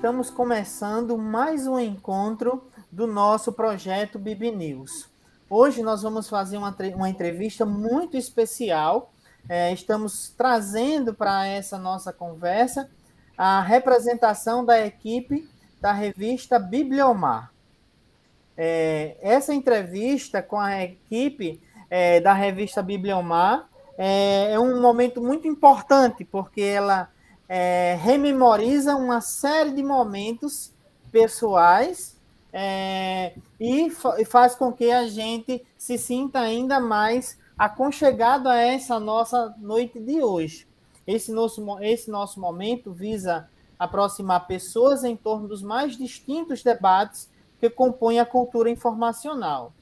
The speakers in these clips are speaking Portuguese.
estamos começando mais um encontro do nosso projeto Bibi News. Hoje nós vamos fazer uma entrevista muito especial. Estamos trazendo para essa nossa conversa a representação da equipe da revista Bibliomar. Essa entrevista com a equipe da revista Bibliomar é um momento muito importante, porque ela rememoriza uma série de momentos pessoais e faz com que a gente se sinta ainda mais aconchegado a essa nossa noite de hoje. Esse nosso momento visa aproximar pessoas em torno dos mais distintos debates que compõem a cultura informacional.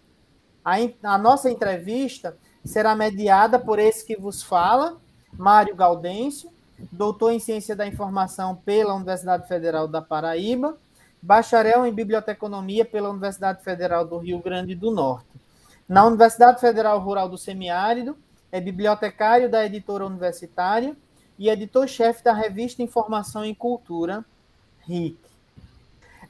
A nossa entrevista será mediada por esse que vos fala, Mário Gaudêncio, doutor em Ciência da Informação pela Universidade Federal da Paraíba, bacharel em Biblioteconomia pela Universidade Federal do Rio Grande do Norte. Na Universidade Federal Rural do Semiárido, é bibliotecário da editora universitária e editor-chefe da revista Informação e Cultura, RIC.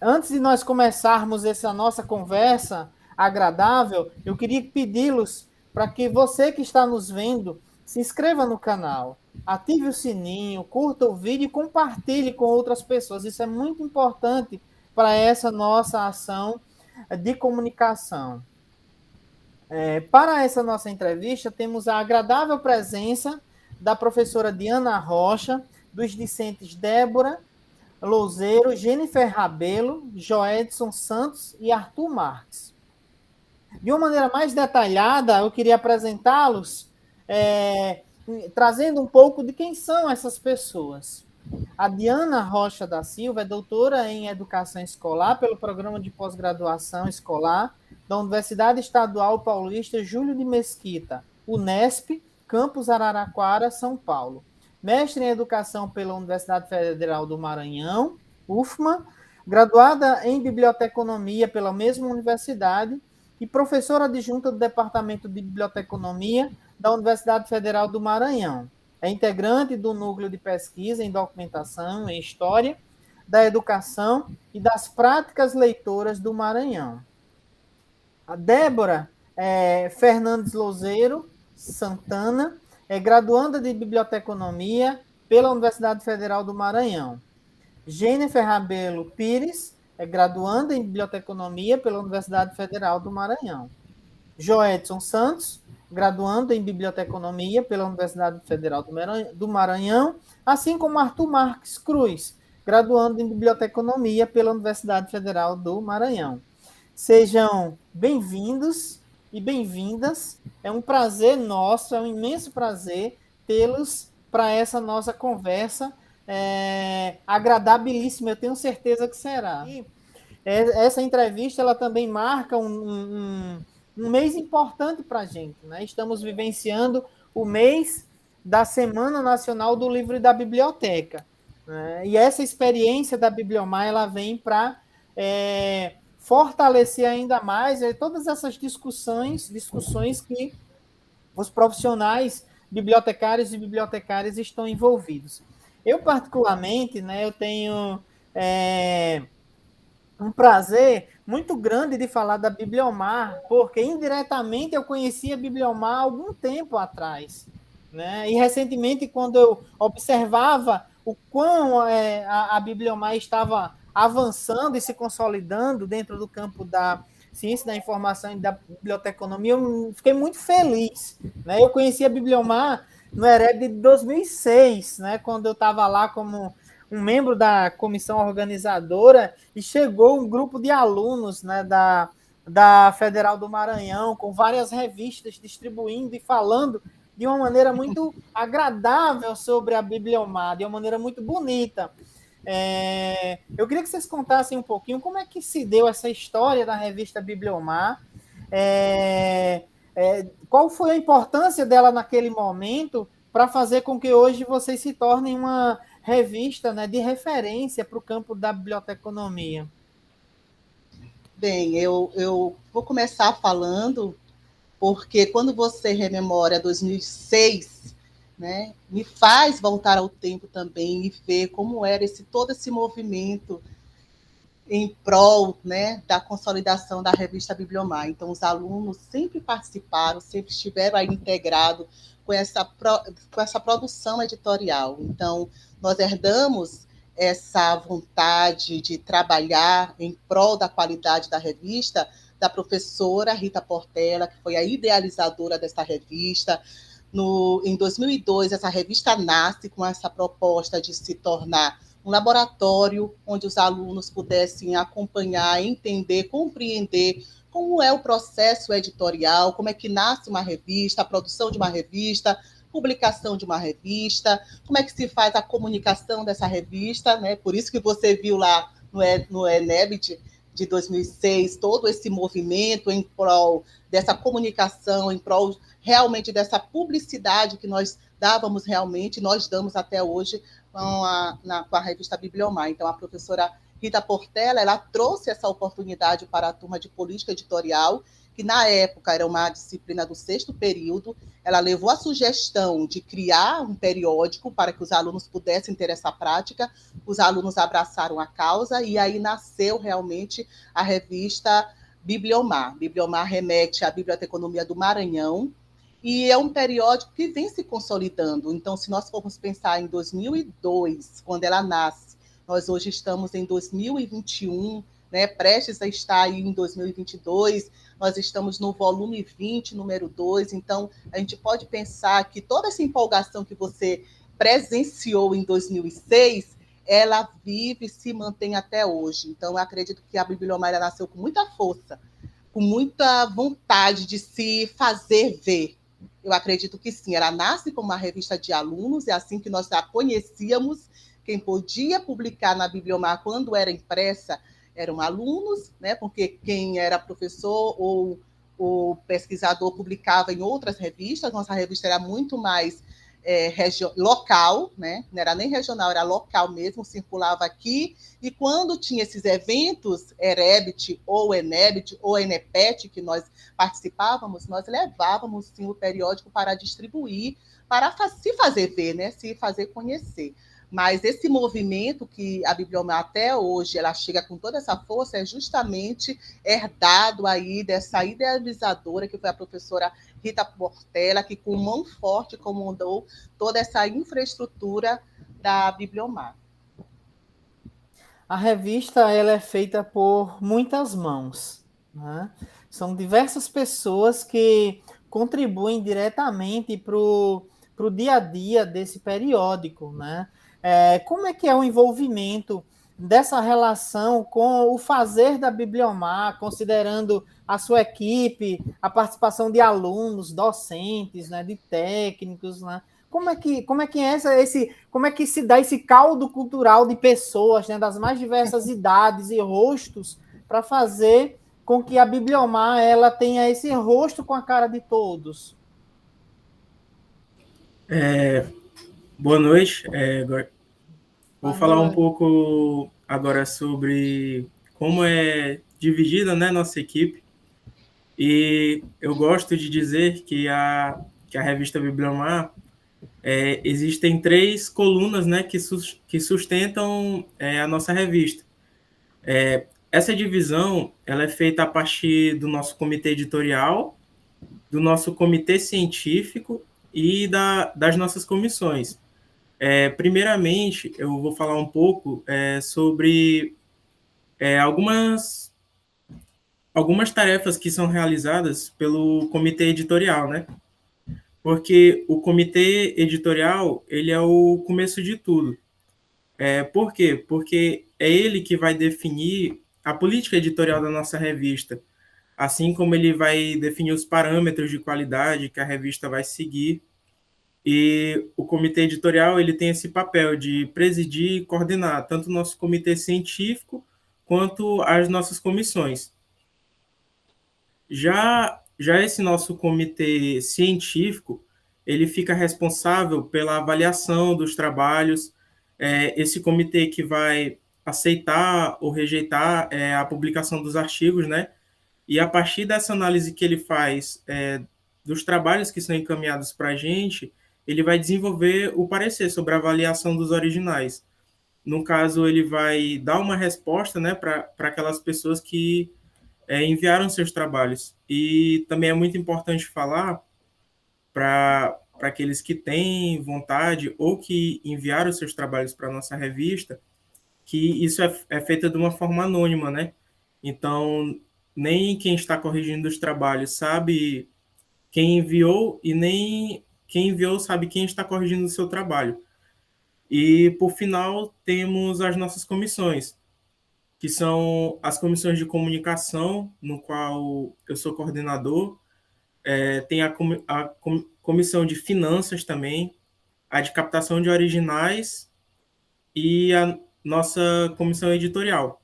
Antes de nós começarmos essa nossa conversa agradável, eu queria pedi-los para que você que está nos vendo se inscreva no canal, ative o sininho, curta o vídeo e compartilhe com outras pessoas. Isso é muito importante para essa nossa ação de comunicação. Para essa nossa entrevista, temos a agradável presença da professora Diana Rocha, dos discentes Débora Louzeiro, Jennifer Rabelo, Joedson Santos e Arthur Marques. De uma maneira mais detalhada, eu queria apresentá-los, trazendo um pouco de quem são essas pessoas. A Diana Rocha da Silva é doutora em Educação Escolar pelo Programa de Pós-Graduação Escolar da Universidade Estadual Paulista Júlio de Mesquita, Unesp, Campus Araraquara, São Paulo. Mestre em Educação pela Universidade Federal do Maranhão, UFMA, graduada em Biblioteconomia pela mesma universidade e professora adjunta do Departamento de Biblioteconomia da Universidade Federal do Maranhão. É integrante do Núcleo de Pesquisa em Documentação e História da Educação e das Práticas Leitoras do Maranhão. A Débora Fernandes Louzeiro Santana é graduanda de Biblioteconomia pela Universidade Federal do Maranhão. Jennifer Rabelo Pires é graduanda em Biblioteconomia pela Universidade Federal do Maranhão. Joedson Santos, graduando em Biblioteconomia pela Universidade Federal do Maranhão, assim como Arthur Marques Cruz, graduando em Biblioteconomia pela Universidade Federal do Maranhão. Sejam bem-vindos e bem-vindas. É um prazer nosso, é um imenso prazer tê-los para essa nossa conversa agradabilíssima, eu tenho certeza que será. E essa entrevista ela também marca um mês importante para a gente, né? Estamos vivenciando o mês da Semana Nacional do Livro e da Biblioteca, né? E essa experiência da Bibliomar ela vem para fortalecer ainda mais todas essas discussões que os profissionais bibliotecários e bibliotecárias estão envolvidos. Eu, particularmente, né, eu tenho um prazer muito grande de falar da Bibliomar, porque indiretamente eu conhecia a Bibliomar há algum tempo atrás, né? E recentemente, quando eu observava o quão a Bibliomar estava avançando e se consolidando dentro do campo da ciência da informação e da biblioteconomia, eu fiquei muito feliz, né? Eu conheci a Bibliomar no Hereb de 2006, né? Quando eu estava lá como um membro da comissão organizadora e chegou um grupo de alunos, né, da Federal do Maranhão, com várias revistas distribuindo e falando de uma maneira muito agradável sobre a Bibliomar, de uma maneira muito bonita. Eu queria que vocês contassem um pouquinho como é que se deu essa história da revista Bibliomar, qual foi a importância dela naquele momento para fazer com que hoje vocês se tornem uma revista, né, de referência para o campo da biblioteconomia. Bem, eu vou começar falando, porque quando você rememora 2006, me faz voltar ao tempo também e ver como era todo esse movimento em prol, né, da consolidação da revista Bibliomar. Então, os alunos sempre participaram, sempre estiveram aí integrados com essa produção editorial. Então, nós herdamos essa vontade de trabalhar em prol da qualidade da revista da professora Rita Portela, que foi a idealizadora dessa revista. Em 2002, essa revista nasce com essa proposta de se tornar um laboratório onde os alunos pudessem acompanhar, entender, compreender como é o processo editorial, como é que nasce uma revista, a produção de uma revista, publicação de uma revista, como é que se faz a comunicação dessa revista, né? Por isso que você viu lá no Enebit de 2006 todo esse movimento em prol dessa comunicação, em prol realmente dessa publicidade que nós dávamos realmente, nós damos até hoje com a revista Bibliomar. Então, a professora Rita Portela, ela trouxe essa oportunidade para a turma de política editorial, que na época era uma disciplina do 6º período. Ela levou a sugestão de criar um periódico para que os alunos pudessem ter essa prática. Os alunos abraçaram a causa e aí nasceu realmente a revista Bibliomar. Bibliomar remete à Biblioteconomia do Maranhão, e é um periódico que vem se consolidando. Então, se nós formos pensar em 2002, quando ela nasce, nós hoje estamos em 2021, né, prestes a estar aí em 2022, nós estamos no volume 20, número 2, então a gente pode pensar que toda essa empolgação que você presenciou em 2006, ela vive e se mantém até hoje. Então, eu acredito que a Bibliomar nasceu com muita força, com muita vontade de se fazer ver. Eu acredito que sim, ela nasce como uma revista de alunos, é assim que nós a conhecíamos. Quem podia publicar na Bibliomar quando era impressa eram alunos, né? Porque quem era professor ou pesquisador publicava em outras revistas. Nossa revista era muito mais local, né? Não era nem regional, era local mesmo, circulava aqui. E quando tinha esses eventos, Erebit ou Enebit ou Enepet, que nós participávamos, nós levávamos sim o periódico para distribuir, para se fazer ver, né? Se fazer conhecer. Mas esse movimento que a Bibliomar até hoje ela chega com toda essa força é justamente herdado aí dessa idealizadora que foi a professora Rita Portela, que com mão forte comandou toda essa infraestrutura da Bibliomar. A revista ela é feita por muitas mãos, né? São diversas pessoas que contribuem diretamente para o dia a dia desse periódico, né? Como é que é o envolvimento dessa relação com o fazer da Bibliomar, considerando a sua equipe, a participação de alunos, docentes, né, de técnicos, né? Como é que se dá esse caldo cultural de pessoas, né, das mais diversas idades e rostos para fazer com que a Bibliomar ela tenha esse rosto com a cara de todos? Boa noite. Vou Boa falar um noite. pouco agora sobre como é dividida, né, nossa equipe. E eu gosto de dizer que a revista Bibliomar existem 3 colunas, né, que sustentam a nossa revista. Essa divisão ela é feita a partir do nosso comitê editorial, do nosso comitê científico e das nossas comissões. Primeiramente, eu vou falar um pouco sobre algumas tarefas que são realizadas pelo comitê editorial, né? Porque o comitê editorial ele é o começo de tudo. Por quê? Porque é ele que vai definir a política editorial da nossa revista, assim como ele vai definir os parâmetros de qualidade que a revista vai seguir. E o comitê editorial ele tem esse papel de presidir e coordenar tanto o nosso comitê científico quanto as nossas comissões. Já esse nosso comitê científico, ele fica responsável pela avaliação dos trabalhos, esse comitê que vai aceitar ou rejeitar a publicação dos artigos, né? E a partir dessa análise que ele faz dos trabalhos que são encaminhados para a gente, ele vai desenvolver o parecer sobre a avaliação dos originais. No caso, ele vai dar uma resposta, né, para aquelas pessoas que enviaram seus trabalhos. E também é muito importante falar para aqueles que têm vontade ou que enviaram seus trabalhos para a nossa revista, que isso é feito de uma forma anônima, né? Então, nem quem está corrigindo os trabalhos sabe quem enviou e nem quem enviou sabe quem está corrigindo o seu trabalho. E, por final, temos as nossas comissões, que são as comissões de comunicação, no qual eu sou coordenador. Tem a comissão de finanças também, a de captação de originais e a nossa comissão editorial.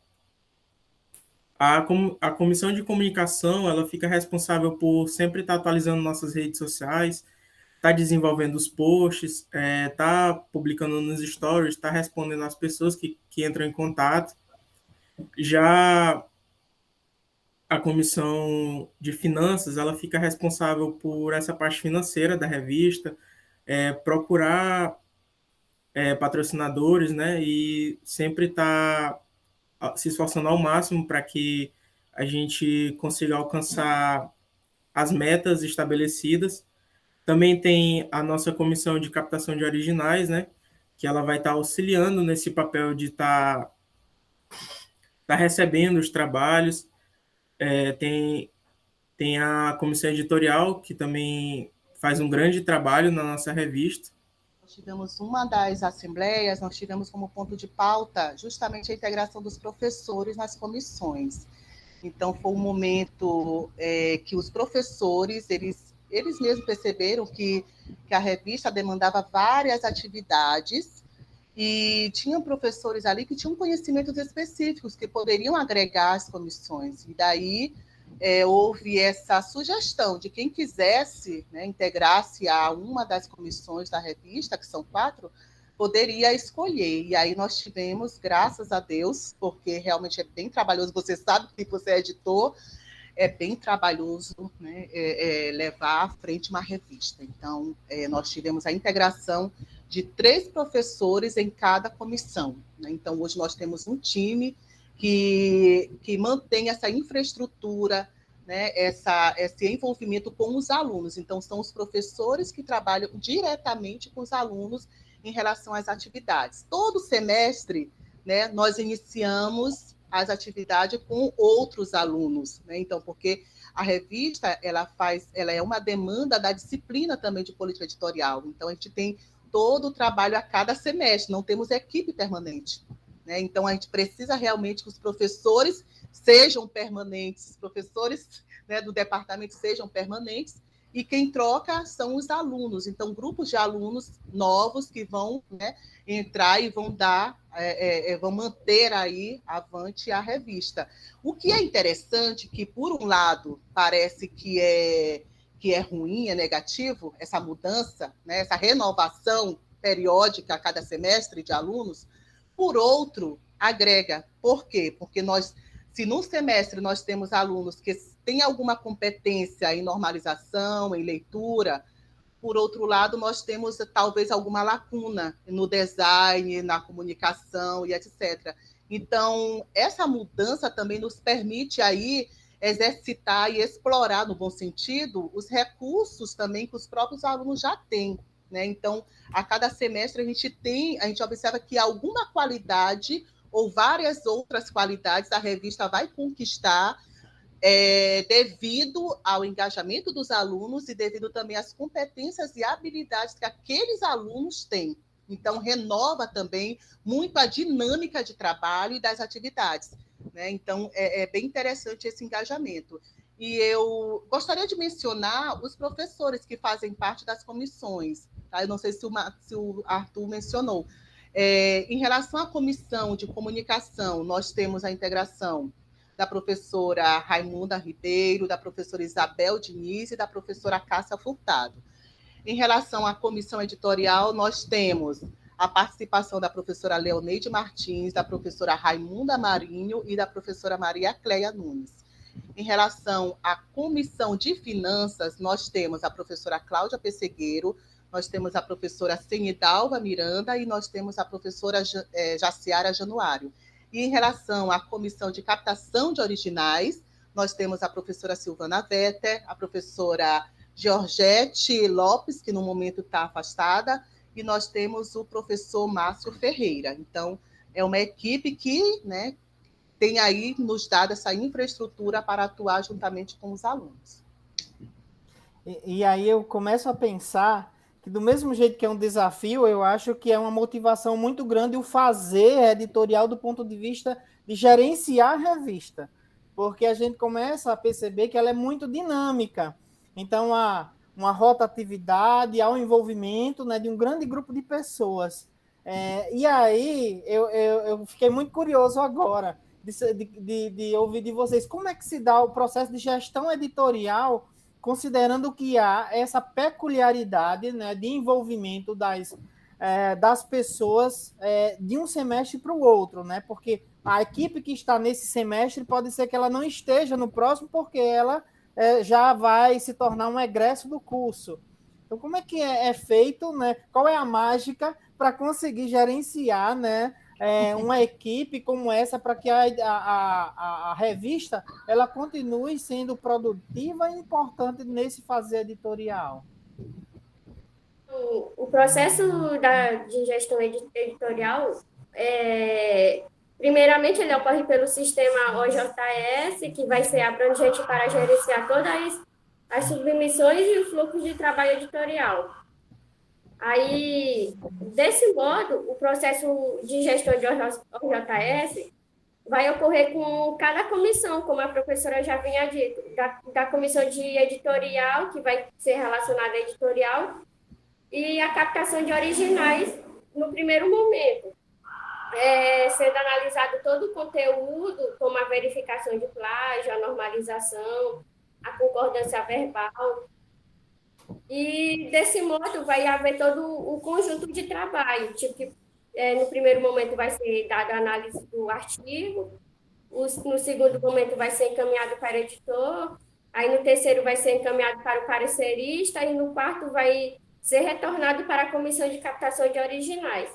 A comissão de comunicação, ela fica responsável por sempre estar atualizando nossas redes sociais, estar desenvolvendo os posts, estar publicando nos stories, estar respondendo às pessoas que entram em contato. Já a comissão de finanças, ela fica responsável por essa parte financeira da revista, procurar patrocinadores, né, e sempre estar se esforçando ao máximo para que a gente consiga alcançar as metas estabelecidas. Também tem a nossa comissão de captação de originais, né, que ela vai estar auxiliando nesse papel de estar recebendo os trabalhos. Tem a comissão editorial, que também faz um grande trabalho na nossa revista. Nós tivemos uma das assembleias, nós tivemos como ponto de pauta justamente a integração dos professores nas comissões. Então, foi um momento que os professores, eles mesmos perceberam que a revista demandava várias atividades e tinham professores ali que tinham conhecimentos específicos que poderiam agregar às comissões. E daí houve essa sugestão de quem quisesse, né, integrar-se a uma das comissões da revista, que são 4, poderia escolher. E aí nós tivemos, graças a Deus, porque realmente é bem trabalhoso, você sabe que você é editor, é bem trabalhoso, né, levar à frente uma revista. Então, nós tivemos a integração de 3 professores em cada comissão, né? Então, hoje nós temos um time que mantém essa infraestrutura, né, esse envolvimento com os alunos. Então, são os professores que trabalham diretamente com os alunos em relação às atividades. Todo semestre, né, nós iniciamos as atividades com outros alunos, né? Então, porque a revista ela é uma demanda da disciplina também de política editorial. Então, a gente tem todo o trabalho a cada semestre, não temos equipe permanente, né? Então, a gente precisa realmente que os professores sejam permanentes, os professores, né, do departamento sejam permanentes, e quem troca são os alunos. Então, grupos de alunos novos que vão, né, entrar e vão vão manter aí avante a revista. O que é interessante, que por um lado parece que é ruim, é negativo, essa mudança, né, essa renovação periódica a cada semestre de alunos, por outro, agrega. Por quê? Porque se no semestre nós temos alunos que têm alguma competência em normalização, em leitura, por outro lado, nós temos talvez alguma lacuna no design, na comunicação e etc. Então, essa mudança também nos permite aí exercitar e explorar, no bom sentido, os recursos também que os próprios alunos já têm, né? Então, a cada semestre a gente observa que alguma qualidade ou várias outras qualidades a revista vai conquistar devido ao engajamento dos alunos e devido também às competências e habilidades que aqueles alunos têm. Então, renova também muito a dinâmica de trabalho e das atividades, né? Então, é bem interessante esse engajamento. E eu gostaria de mencionar os professores que fazem parte das comissões. Tá? Eu não sei se o Arthur mencionou. Em relação à comissão de comunicação, nós temos a integração da professora Raimunda Ribeiro, da professora Isabel Diniz e da professora Cássia Furtado. Em relação à comissão editorial, nós temos a participação da professora Leoneide Martins, da professora Raimunda Marinho e da professora Maria Cleia Nunes. Em relação à comissão de finanças, nós temos a professora Cláudia Pessegueiro, nós temos a professora Senidalva Miranda e nós temos a professora Jaciara Januário. E em relação à comissão de captação de originais, nós temos a professora Silvana Vetter, a professora Georgette Lopes, que no momento está afastada, e nós temos o professor Márcio Ferreira. Então, é uma equipe que, né, tem aí nos dado essa infraestrutura para atuar juntamente com os alunos. E aí eu começo a pensar que, do mesmo jeito que é um desafio, eu acho que é uma motivação muito grande o fazer editorial do ponto de vista de gerenciar a revista, porque a gente começa a perceber que ela é muito dinâmica. Então, há uma rotatividade, há um envolvimento, né, de um grande grupo de pessoas. E aí, eu fiquei muito curioso agora de ouvir de vocês como é que se dá o processo de gestão editorial, considerando que há essa peculiaridade, né, de envolvimento das pessoas de um semestre para o outro, né? Porque a equipe que está nesse semestre pode ser que ela não esteja no próximo, porque ela já vai se tornar um egresso do curso. Então, como é que é feito, né? Qual é a mágica para conseguir gerenciar, né, uma equipe como essa para que a revista ela continue sendo produtiva e importante nesse fazer editorial? O processo de gestão editorial, primeiramente, ele ocorre pelo sistema OJS, que vai ser abrangente para gerenciar todas as submissões e o fluxo de trabalho editorial. Aí, desse modo, o processo de gestão de OJS vai ocorrer com cada comissão, como a professora já vinha dito, da comissão de editorial, que vai ser relacionada à editorial, e a captação de originais no primeiro momento, sendo analisado todo o conteúdo, como a verificação de plágio, a normalização, a concordância verbal. E, desse modo, vai haver todo o conjunto de trabalho, tipo que no primeiro momento vai ser dada a análise do artigo, no segundo momento vai ser encaminhado para o editor, aí no terceiro vai ser encaminhado para o parecerista, e no quarto vai ser retornado para a comissão de captação de originais,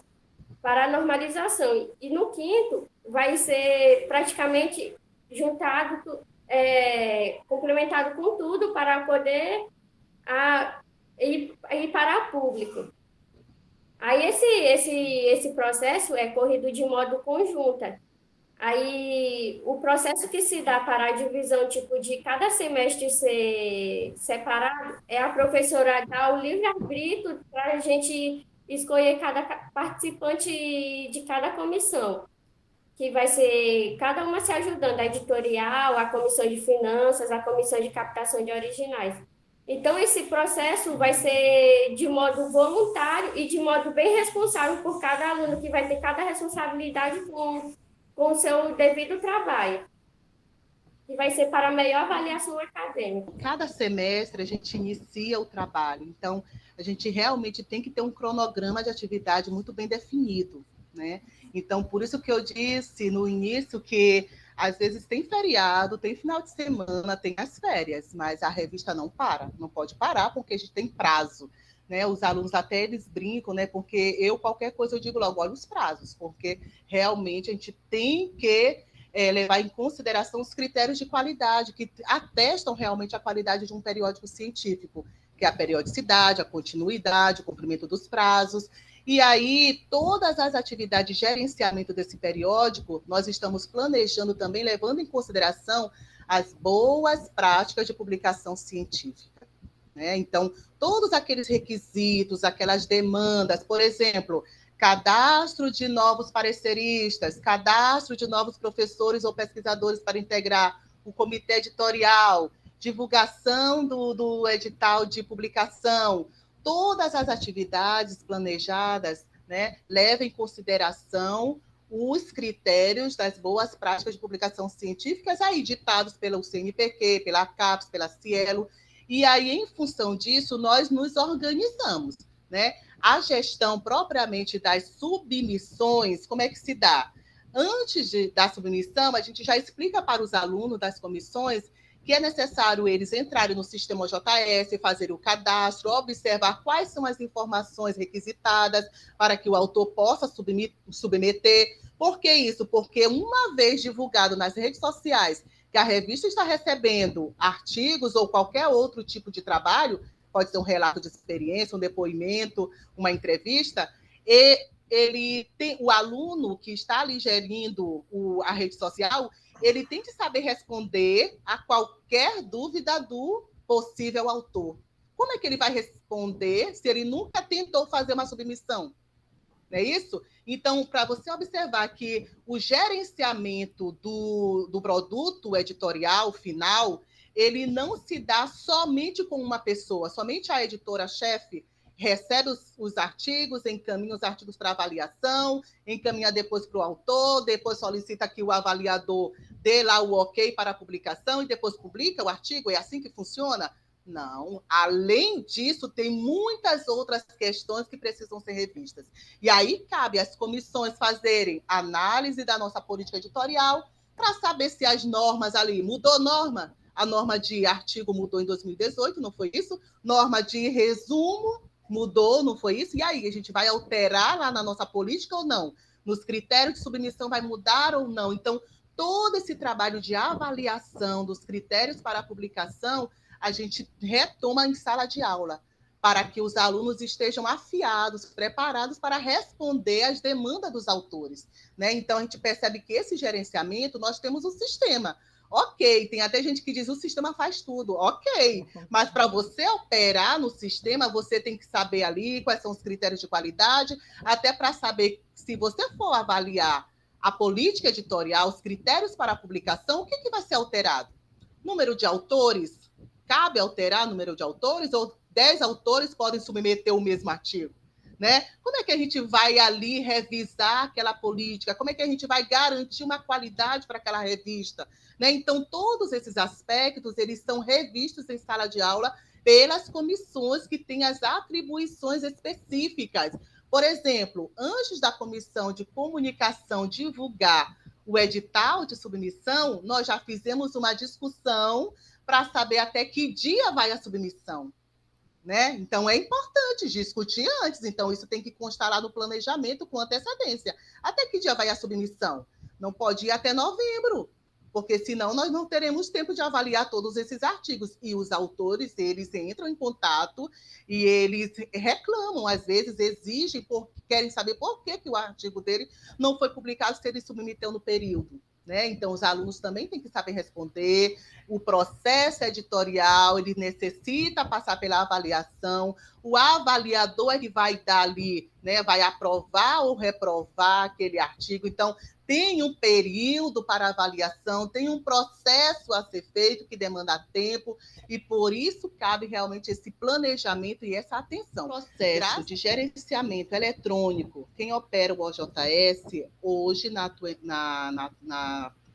para a normalização. E no quinto vai ser praticamente juntado, complementado com tudo para poder ir para o público. Aí esse processo é corrido de modo conjunta. Aí o processo que se dá para a divisão tipo de cada semestre ser separado é a professora dar o livre-arbítrio para a gente escolher cada participante de cada comissão, que vai ser cada uma se ajudando, a editorial, a comissão de finanças, a comissão de captação de originais. Então, esse processo vai ser de modo voluntário e de modo bem responsável por cada aluno, que vai ter cada responsabilidade com o seu devido trabalho, que vai ser para a melhor avaliação acadêmica. Cada semestre a gente inicia o trabalho, então a gente realmente tem que ter um cronograma de atividade muito bem definido, né? Então, por isso que eu disse no início que às vezes tem feriado, tem final de semana, tem as férias, mas a revista não pode parar, porque a gente tem prazo, né? Os alunos até eles brincam, né? Porque qualquer coisa eu digo logo, olha os prazos, porque realmente a gente tem que levar em consideração os critérios de qualidade, que atestam realmente a qualidade de um periódico científico, que é a periodicidade, a continuidade, o cumprimento dos prazos. E aí, todas as atividades de gerenciamento desse periódico, nós estamos planejando também, levando em consideração as boas práticas de publicação científica, né? Então, todos aqueles requisitos, aquelas demandas, por exemplo, cadastro de novos pareceristas, cadastro de novos professores ou pesquisadores para integrar o comitê editorial, divulgação do edital de publicação, todas as atividades planejadas, né, levam em consideração os critérios das boas práticas de publicação científicas aí ditados pelo CNPq, pela CAPES, pela Cielo, e aí, em função disso, nós nos organizamos, né? A gestão propriamente das submissões, como é que se dá? Antes da submissão, a gente já explica para os alunos das comissões que é necessário eles entrarem no sistema OJS, fazerem o cadastro, observar quais são as informações requisitadas para que o autor possa submeter. Por que isso? Porque uma vez divulgado nas redes sociais que a revista está recebendo artigos ou qualquer outro tipo de trabalho, pode ser um relato de experiência, um depoimento, uma entrevista, e o aluno que está ali gerindo a rede social, ele tem que saber responder a qualquer dúvida do possível autor. Como é que ele vai responder se ele nunca tentou fazer uma submissão? Não é isso? Então, para você observar que o gerenciamento do produto editorial final, ele não se dá somente com uma pessoa, somente a editora-chefe recebe os artigos, encaminha os artigos para avaliação, encaminha depois para o autor, depois solicita que o avaliador dê lá o ok para a publicação e depois publica o artigo. É assim que funciona? Não. Além disso, tem muitas outras questões que precisam ser revistas. E aí cabe às comissões fazerem análise da nossa política editorial para saber se as normas ali mudou norma. A norma de artigo mudou em 2018, não foi isso? Norma de resumo mudou, não foi isso? E aí, a gente vai alterar lá na nossa política ou não? Nos critérios de submissão vai mudar ou não? Então, todo esse trabalho de avaliação dos critérios para a publicação, a gente retoma em sala de aula, para que os alunos estejam afiados, preparados para responder às demandas dos autores, né? Então, a gente percebe que esse gerenciamento, nós temos um sistema. Ok, tem até gente que diz o sistema faz tudo. Ok, mas para você operar no sistema, você tem que saber ali quais são os critérios de qualidade, até para saber se você for avaliar a política editorial, os critérios para a publicação, o que vai ser alterado? Número de autores? Cabe alterar o número de autores? Ou 10 autores podem submeter o mesmo artigo? Né? Como é que a gente vai ali revisar aquela política? Como é que a gente vai garantir uma qualidade para aquela revista? Né? Então, todos esses aspectos, eles são revistos em sala de aula pelas comissões que têm as atribuições específicas. Por exemplo, antes da comissão de comunicação divulgar o edital de submissão, nós já fizemos uma discussão para saber até que dia vai a submissão. Né? Então, é importante discutir antes. Então, isso tem que constar lá no planejamento com antecedência. Até que dia vai a submissão? Não pode ir até novembro, porque senão nós não teremos tempo de avaliar todos esses artigos. E os autores, eles entram em contato e eles reclamam, às vezes exigem, querem saber por que o artigo dele não foi publicado se ele submeteu no período. Né? Então, os alunos também têm que saber responder. O processo editorial, ele necessita passar pela avaliação. O avaliador, ele vai dar ali, né, vai aprovar ou reprovar aquele artigo. Então, tem um período para avaliação, tem um processo a ser feito que demanda tempo, e por isso cabe realmente esse planejamento e essa atenção. O processo de gerenciamento eletrônico, quem opera o OJS, hoje,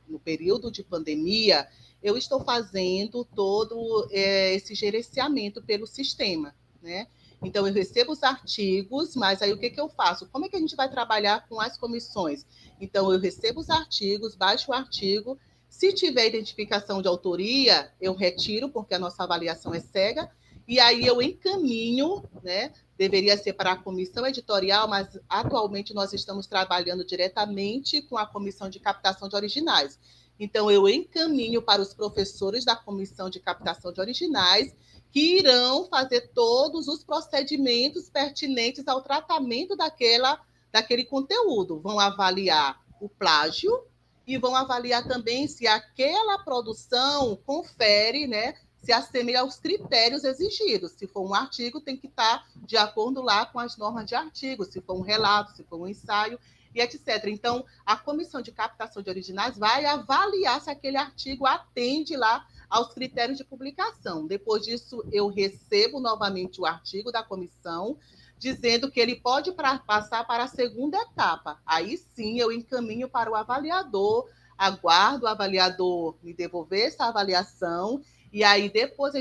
no período de pandemia, eu estou fazendo todo esse gerenciamento pelo sistema, né? Então, eu recebo os artigos, mas aí o que eu faço? Como é que a gente vai trabalhar com as comissões? Então, eu recebo os artigos, baixo o artigo. Se tiver identificação de autoria, eu retiro, porque a nossa avaliação é cega, e aí eu encaminho, né? Deveria ser para a comissão editorial, mas atualmente nós estamos trabalhando diretamente com a comissão de captação de originais. Então, eu encaminho para os professores da comissão de captação de originais, que irão fazer todos os procedimentos pertinentes ao tratamento daquele conteúdo. Vão avaliar o plágio e vão avaliar também se aquela produção confere, né, se assemelha aos critérios exigidos. Se for um artigo, tem que estar de acordo lá com as normas de artigo, se for um relato, se for um ensaio, e etc. Então, a comissão de captação de originais vai avaliar se aquele artigo atende lá aos critérios de publicação. Depois disso, eu recebo novamente o artigo da comissão, dizendo que ele pode passar para a segunda etapa. Aí sim, eu encaminho para o avaliador, aguardo o avaliador me devolver essa avaliação, e aí depois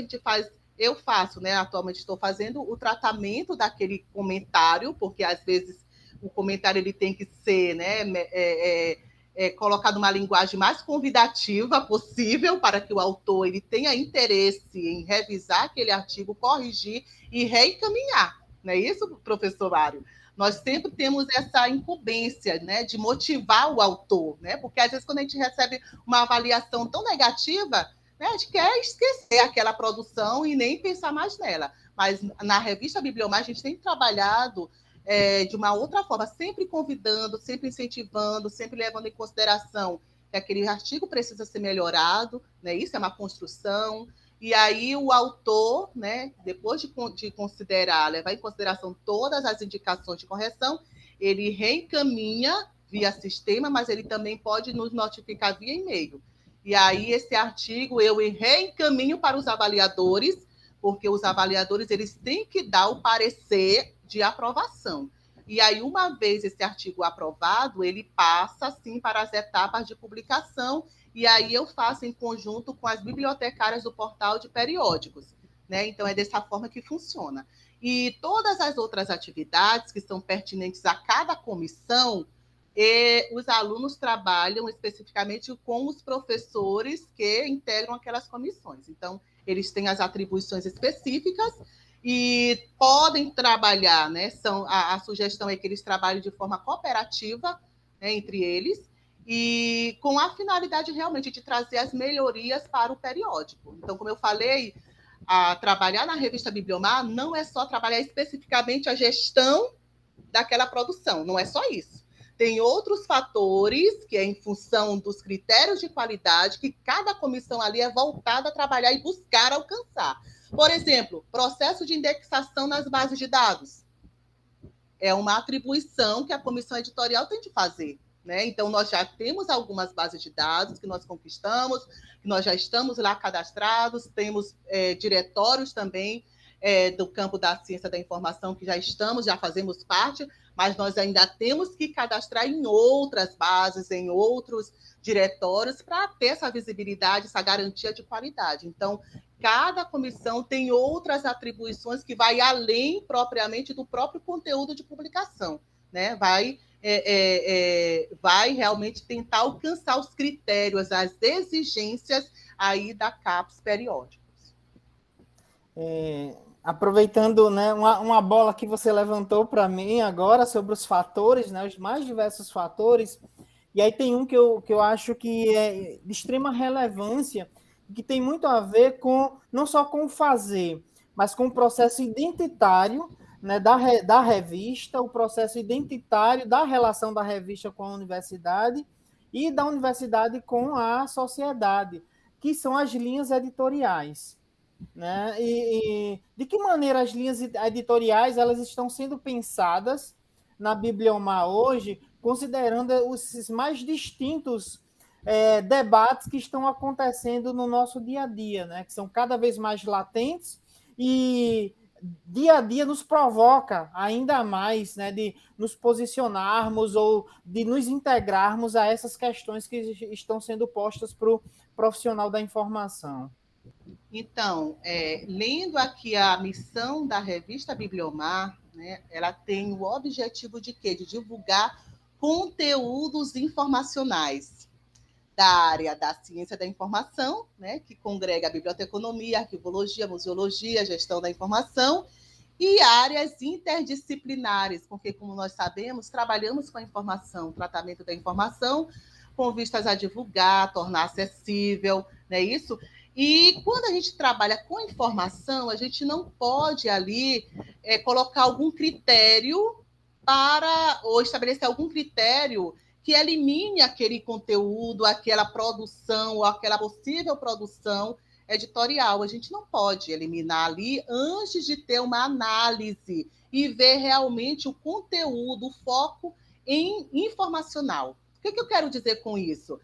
eu faço, né? Atualmente estou fazendo o tratamento daquele comentário, porque às vezes o comentário ele tem que ser, né, colocar numa linguagem mais convidativa possível, para que o autor ele tenha interesse em revisar aquele artigo, corrigir e reencaminhar. Não é isso, professor Mário? Nós sempre temos essa incumbência, né, de motivar o autor, né? Porque às vezes quando a gente recebe uma avaliação tão negativa, né, a gente quer esquecer aquela produção e nem pensar mais nela. Mas na revista Bibliomar a gente tem trabalhado de uma outra forma, sempre convidando, sempre incentivando, sempre levando em consideração que aquele artigo precisa ser melhorado, né? Isso é uma construção. E aí o autor, né, depois de considerar, levar em consideração todas as indicações de correção, ele reencaminha via sistema, mas ele também pode nos notificar via e-mail. E aí esse artigo eu reencaminho para os avaliadores, porque os avaliadores eles têm que dar o parecer de aprovação. E aí, uma vez esse artigo aprovado, ele passa, sim, para as etapas de publicação, e aí eu faço em conjunto com as bibliotecárias do portal de periódicos, né? Então, é dessa forma que funciona. E todas as outras atividades que são pertinentes a cada comissão, os alunos trabalham especificamente com os professores que integram aquelas comissões. Então, eles têm as atribuições específicas e podem trabalhar, né? A sugestão é que eles trabalhem de forma cooperativa, né, entre eles, e com a finalidade realmente de trazer as melhorias para o periódico. Então, como eu falei, trabalhar na revista Bibliomar não é só trabalhar especificamente a gestão daquela produção, não é só isso. Tem outros fatores que é em função dos critérios de qualidade que cada comissão ali é voltada a trabalhar e buscar alcançar. Por exemplo, processo de indexação nas bases de dados. É uma atribuição que a comissão editorial tem de fazer, né? Então, nós já temos algumas bases de dados que nós conquistamos, que nós já estamos lá cadastrados, temos diretórios também do campo da ciência da informação que já fazemos parte, mas nós ainda temos que cadastrar em outras bases, em outros diretórios, para ter essa visibilidade, essa garantia de qualidade. Então, cada comissão tem outras atribuições que vai além propriamente do próprio conteúdo de publicação, né? Vai realmente tentar alcançar os critérios, as exigências aí da CAPES Periódicos. Aproveitando, né, uma bola que você levantou para mim agora sobre os fatores, né, os mais diversos fatores, e aí tem um que eu acho que é de extrema relevância, que tem muito a ver com, não só com o fazer, mas com o processo identitário, né, da revista, o processo identitário da relação da revista com a universidade e da universidade com a sociedade, que são as linhas editoriais. Né? E de que maneira as linhas editoriais elas estão sendo pensadas na Bibliomar hoje, considerando os mais distintos debates que estão acontecendo no nosso dia a dia, né? Que são cada vez mais latentes e dia a dia nos provoca ainda mais, né, de nos posicionarmos ou de nos integrarmos a essas questões que estão sendo postas para o profissional da informação. Então, lendo aqui a missão da revista Bibliomar, né, ela tem o objetivo de quê? De divulgar conteúdos informacionais da área da ciência da informação, né, que congrega a biblioteconomia, arquivologia, museologia, gestão da informação, e áreas interdisciplinares, porque, como nós sabemos, trabalhamos com a informação, tratamento da informação, com vistas a divulgar, tornar acessível, não é isso? E quando a gente trabalha com informação, a gente não pode ali colocar algum critério ou estabelecer algum critério que elimine aquele conteúdo, aquela produção, ou aquela possível produção editorial. A gente não pode eliminar ali antes de ter uma análise e ver realmente o conteúdo, o foco informacional. O que eu quero dizer com isso?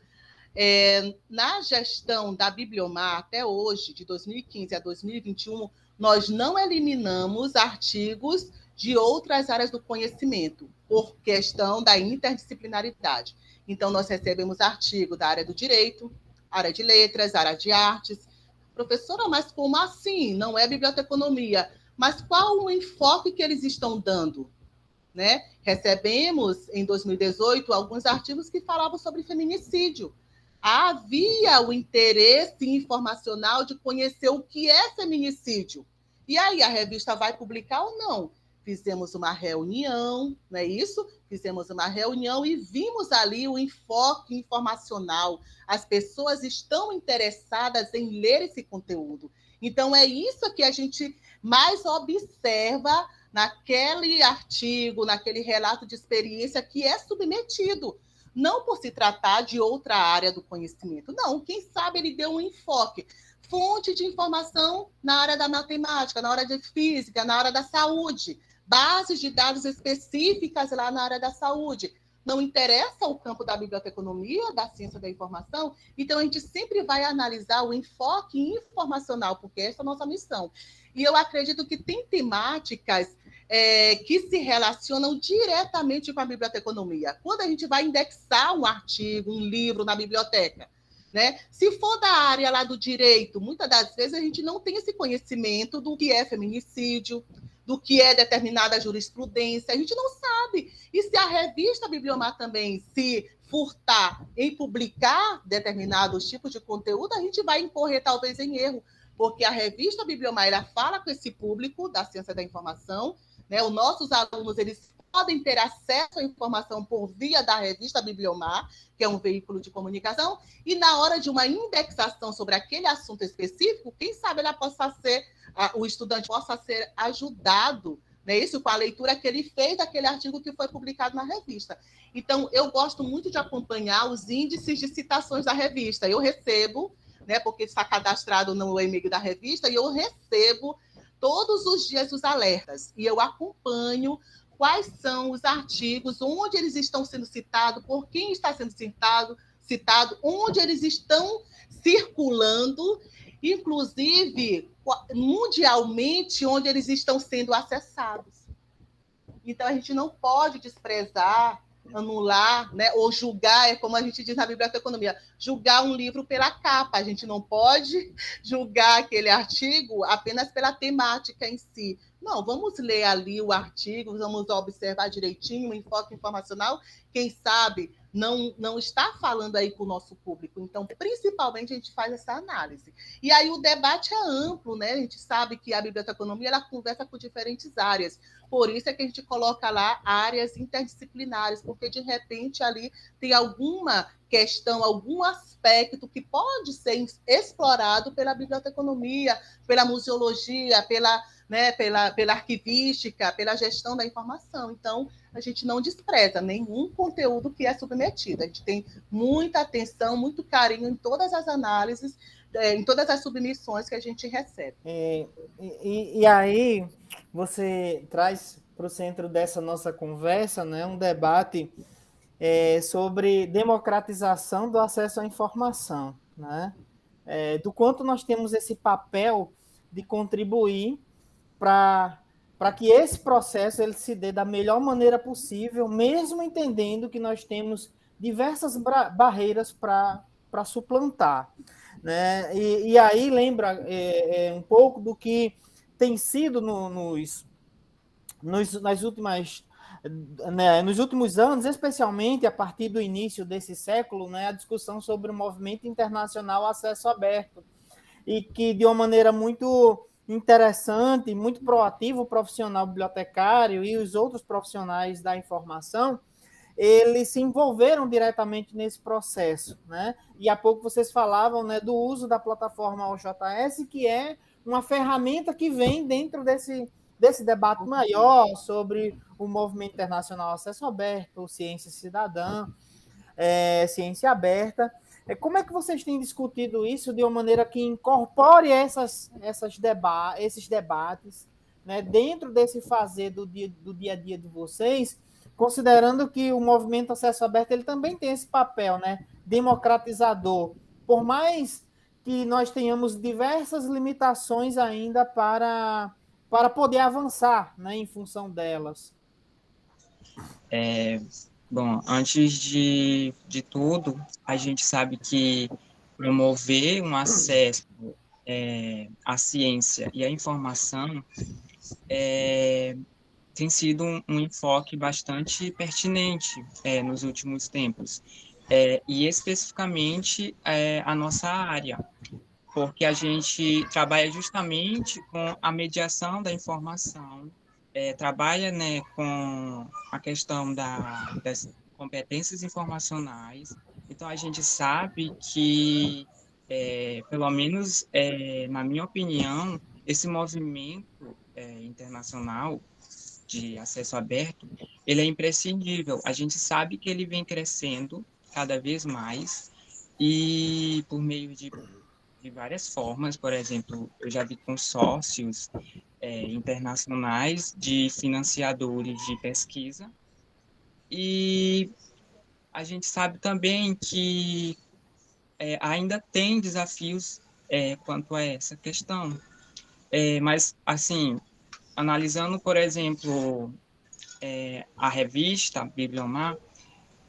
Na gestão da Bibliomar, até hoje, de 2015 a 2021, nós não eliminamos artigos de outras áreas do conhecimento, por questão da interdisciplinaridade. Então, nós recebemos artigo da área do direito, área de letras, área de artes. Professora, mas como assim? Não é biblioteconomia. Mas qual o enfoque que eles estão dando? né? Recebemos, em 2018, alguns artigos que falavam sobre feminicídio. Havia o interesse informacional de conhecer o que é feminicídio. E aí, a revista vai publicar ou não? Fizemos uma reunião, não é isso? Fizemos uma reunião e vimos ali o enfoque informacional. As pessoas estão interessadas em ler esse conteúdo. Então, é isso que a gente mais observa naquele artigo, naquele relato de experiência que é submetido. Não por se tratar de outra área do conhecimento. Não, quem sabe ele deu um enfoque. Fonte de informação na área da matemática, na área de física, na área da saúde. Bases de dados específicas lá na área da saúde. Não interessa o campo da biblioteconomia, da ciência da informação, então a gente sempre vai analisar o enfoque informacional, porque essa é a nossa missão. E eu acredito que tem temáticas que se relacionam diretamente com a biblioteconomia. Quando a gente vai indexar um artigo, um livro na biblioteca, né? Se for da área lá do direito, muitas das vezes a gente não tem esse conhecimento do que é feminicídio, do que é determinada jurisprudência, a gente não sabe. E se a revista Bibliomar também se furtar em publicar determinados tipos de conteúdo, a gente vai incorrer talvez em erro, porque a revista Bibliomar ela fala com esse público da ciência da informação, né? Os nossos alunos eles podem ter acesso à informação por via da revista Bibliomar, que é um veículo de comunicação, e na hora de uma indexação sobre aquele assunto específico, quem sabe ela possa ser, o estudante possa ser ajudado, né, isso com a leitura que ele fez daquele artigo que foi publicado na revista. Então, eu gosto muito de acompanhar os índices de citações da revista. Eu recebo, né, porque está cadastrado no e-mail da revista, e eu recebo todos os dias os alertas, e eu acompanho quais são os artigos, onde eles estão sendo citados, por quem está sendo citado, onde eles estão circulando, inclusive, mundialmente, onde eles estão sendo acessados. Então, a gente não pode desprezar, anular, né, ou julgar, é como a gente diz na biblioteconomia, julgar um livro pela capa. A gente não pode julgar aquele artigo apenas pela temática em si. Não, vamos ler ali o artigo, vamos observar direitinho o enfoque informacional. Quem sabe não está falando aí com o nosso público. Então, principalmente, a gente faz essa análise. E aí o debate é amplo, né? A gente sabe que a biblioteconomia ela conversa com diferentes áreas. Por isso é que a gente coloca lá áreas interdisciplinares, porque, de repente, ali tem alguma questão, algum aspecto que pode ser explorado pela biblioteconomia, pela museologia, pela arquivística, pela gestão da informação. Então, a gente não despreza nenhum conteúdo que é submetido. A gente tem muita atenção, muito carinho em todas as análises, em todas as submissões que a gente recebe. E aí, você traz para o centro dessa nossa conversa, né, um debate sobre democratização do acesso à informação, né? Do quanto nós temos esse papel de contribuir para que esse processo ele se dê da melhor maneira possível, mesmo entendendo que nós temos diversas barreiras para suplantar, né? E aí lembra um pouco do que tem sido nas últimas, né, nos últimos anos, especialmente a partir do início desse século, né, a discussão sobre o movimento internacional acesso aberto, e que de uma maneira muito interessante, muito proativo, o profissional bibliotecário e os outros profissionais da informação, eles se envolveram diretamente nesse processo, né? E há pouco vocês falavam, né, do uso da plataforma OJS, que é uma ferramenta que vem dentro desse debate maior sobre o movimento internacional acesso aberto, ciência cidadã, ciência aberta. Como é que vocês têm discutido isso de uma maneira que incorpore esses debates, né, dentro desse fazer do dia a dia de vocês, considerando que o movimento acesso aberto ele também tem esse papel, né, democratizador, por mais que nós tenhamos diversas limitações ainda para poder avançar, né, em função delas? Bom, antes de tudo, a gente sabe que promover um acesso à ciência e à informação tem sido um enfoque bastante pertinente nos últimos tempos, e especificamente a nossa área, porque a gente trabalha justamente com a mediação da informação, trabalha, né, com a questão das competências informacionais. Então, a gente sabe que, pelo menos na minha opinião, esse movimento internacional de acesso aberto, ele é imprescindível. A gente sabe que ele vem crescendo cada vez mais e por meio de várias formas. Por exemplo, eu já vi consórcios internacionais de financiadores de pesquisa, e a gente sabe também que ainda tem desafios quanto a essa questão. Mas, assim, analisando, por exemplo, a revista Bibliomar,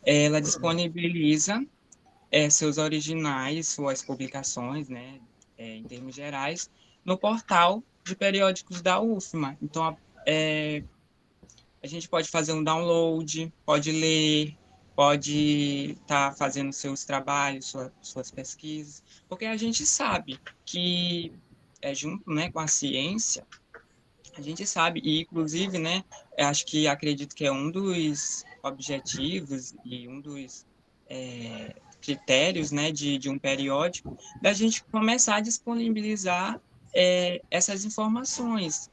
ela disponibiliza seus originais, suas publicações, né, em termos gerais, no portal de periódicos da UFMA. Então, a gente pode fazer um download, pode ler, pode estar fazendo seus trabalhos, suas pesquisas, porque a gente sabe que, junto, né, com a ciência, a gente sabe, e inclusive, né, acho que acredito que é um dos objetivos e um dos critérios, né, de um periódico, da gente começar a disponibilizar essas informações,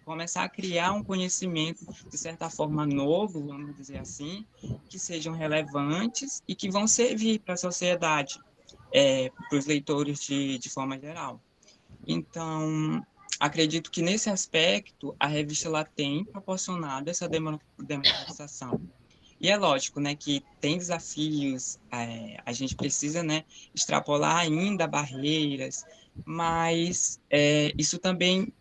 começar a criar um conhecimento, de certa forma, novo, vamos dizer assim, que sejam relevantes e que vão servir para a sociedade, para os leitores de forma geral. Então, acredito que nesse aspecto a revista ela tem proporcionado essa democratização. E é lógico, né, que tem desafios, a gente precisa, né, extrapolar ainda barreiras, mas isso também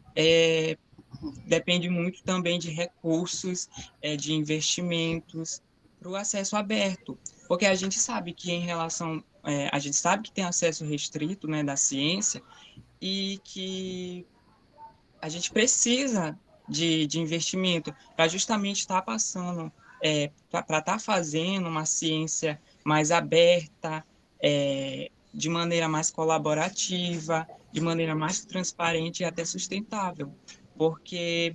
depende muito também de recursos, de investimentos para o acesso aberto, porque a gente sabe que em relação, a gente sabe que tem acesso restrito, né, da ciência, e que a gente precisa de investimento para justamente estar passando, para estar fazendo uma ciência mais aberta, de maneira mais colaborativa, de maneira mais transparente e até sustentável, porque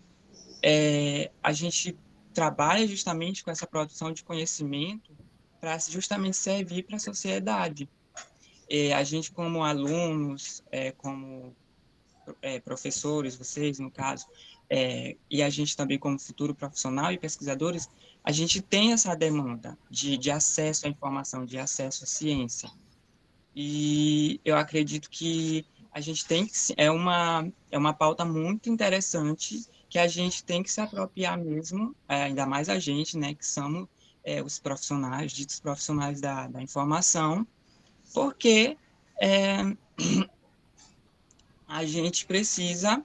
a gente trabalha justamente com essa produção de conhecimento para justamente servir para a sociedade. A gente, como alunos, como professores, vocês, no caso, e a gente também como futuro profissional e pesquisadores, a gente tem essa demanda de acesso à informação, de acesso à ciência. E eu acredito que a gente tem que, é uma pauta muito interessante que a gente tem que se apropriar mesmo, ainda mais a gente, né, que somos os profissionais, ditos profissionais da informação, porque a gente precisa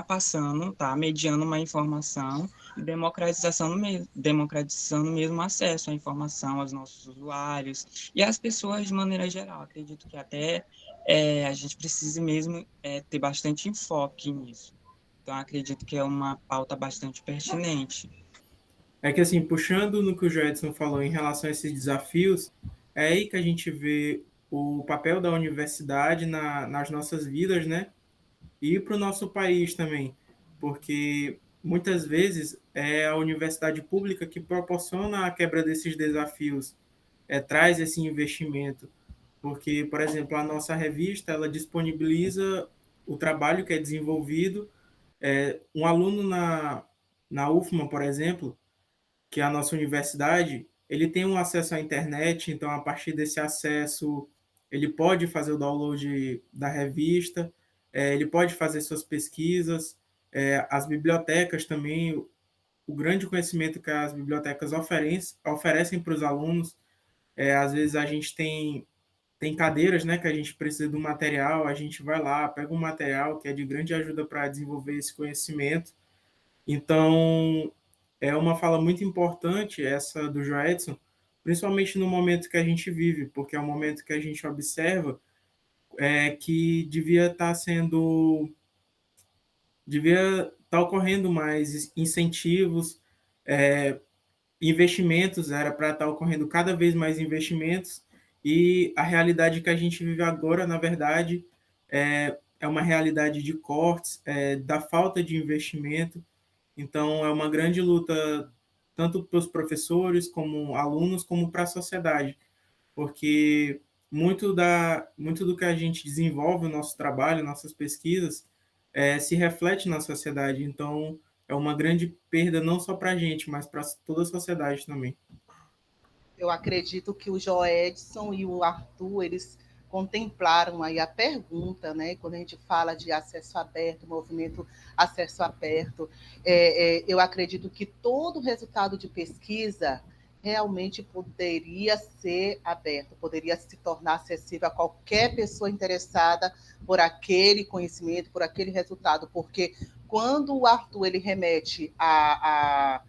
passando, mediando uma informação e democratizando mesmo o acesso à informação aos nossos usuários e às pessoas de maneira geral. Acredito que até a gente precisa mesmo ter bastante enfoque nisso. Então, acredito que é uma pauta bastante pertinente. É que, assim, puxando no que o Joedson falou em relação a esses desafios, é aí que a gente vê o papel da universidade nas nossas vidas, né? E para o nosso país também, porque muitas vezes é a universidade pública que proporciona a quebra desses desafios, traz esse investimento, porque, por exemplo, a nossa revista ela disponibiliza o trabalho que é desenvolvido, um aluno na UFMA, por exemplo, que é a nossa universidade, ele tem um acesso à internet, então a partir desse acesso ele pode fazer o download da revista, ele pode fazer suas pesquisas, as bibliotecas também, o grande conhecimento que as bibliotecas oferecem para os alunos, às vezes a gente tem cadeiras, né, que a gente precisa do material, a gente vai lá, pega um material que é de grande ajuda para desenvolver esse conhecimento. Então, é uma fala muito importante essa do Joedson, principalmente no momento que a gente vive, porque é um momento que a gente observa que devia estar tá ocorrendo mais incentivos, investimentos, era para estar ocorrendo cada vez mais investimentos, e a realidade que a gente vive agora, na verdade, é uma realidade de cortes, da falta de investimento. Então, é uma grande luta, tanto para os professores, como alunos, como para a sociedade, porque muito do que a gente desenvolve, o nosso trabalho, nossas pesquisas, se reflete na sociedade. Então, é uma grande perda não só para a gente, mas para toda a sociedade também. Eu acredito que o Joedson e o Arthur, eles contemplaram aí a pergunta, né? Quando a gente fala de acesso aberto, movimento acesso aberto, eu acredito que todo resultado de pesquisa realmente poderia ser aberto, poderia se tornar acessível a qualquer pessoa interessada por aquele conhecimento, por aquele resultado, porque quando o Arthur ele remete a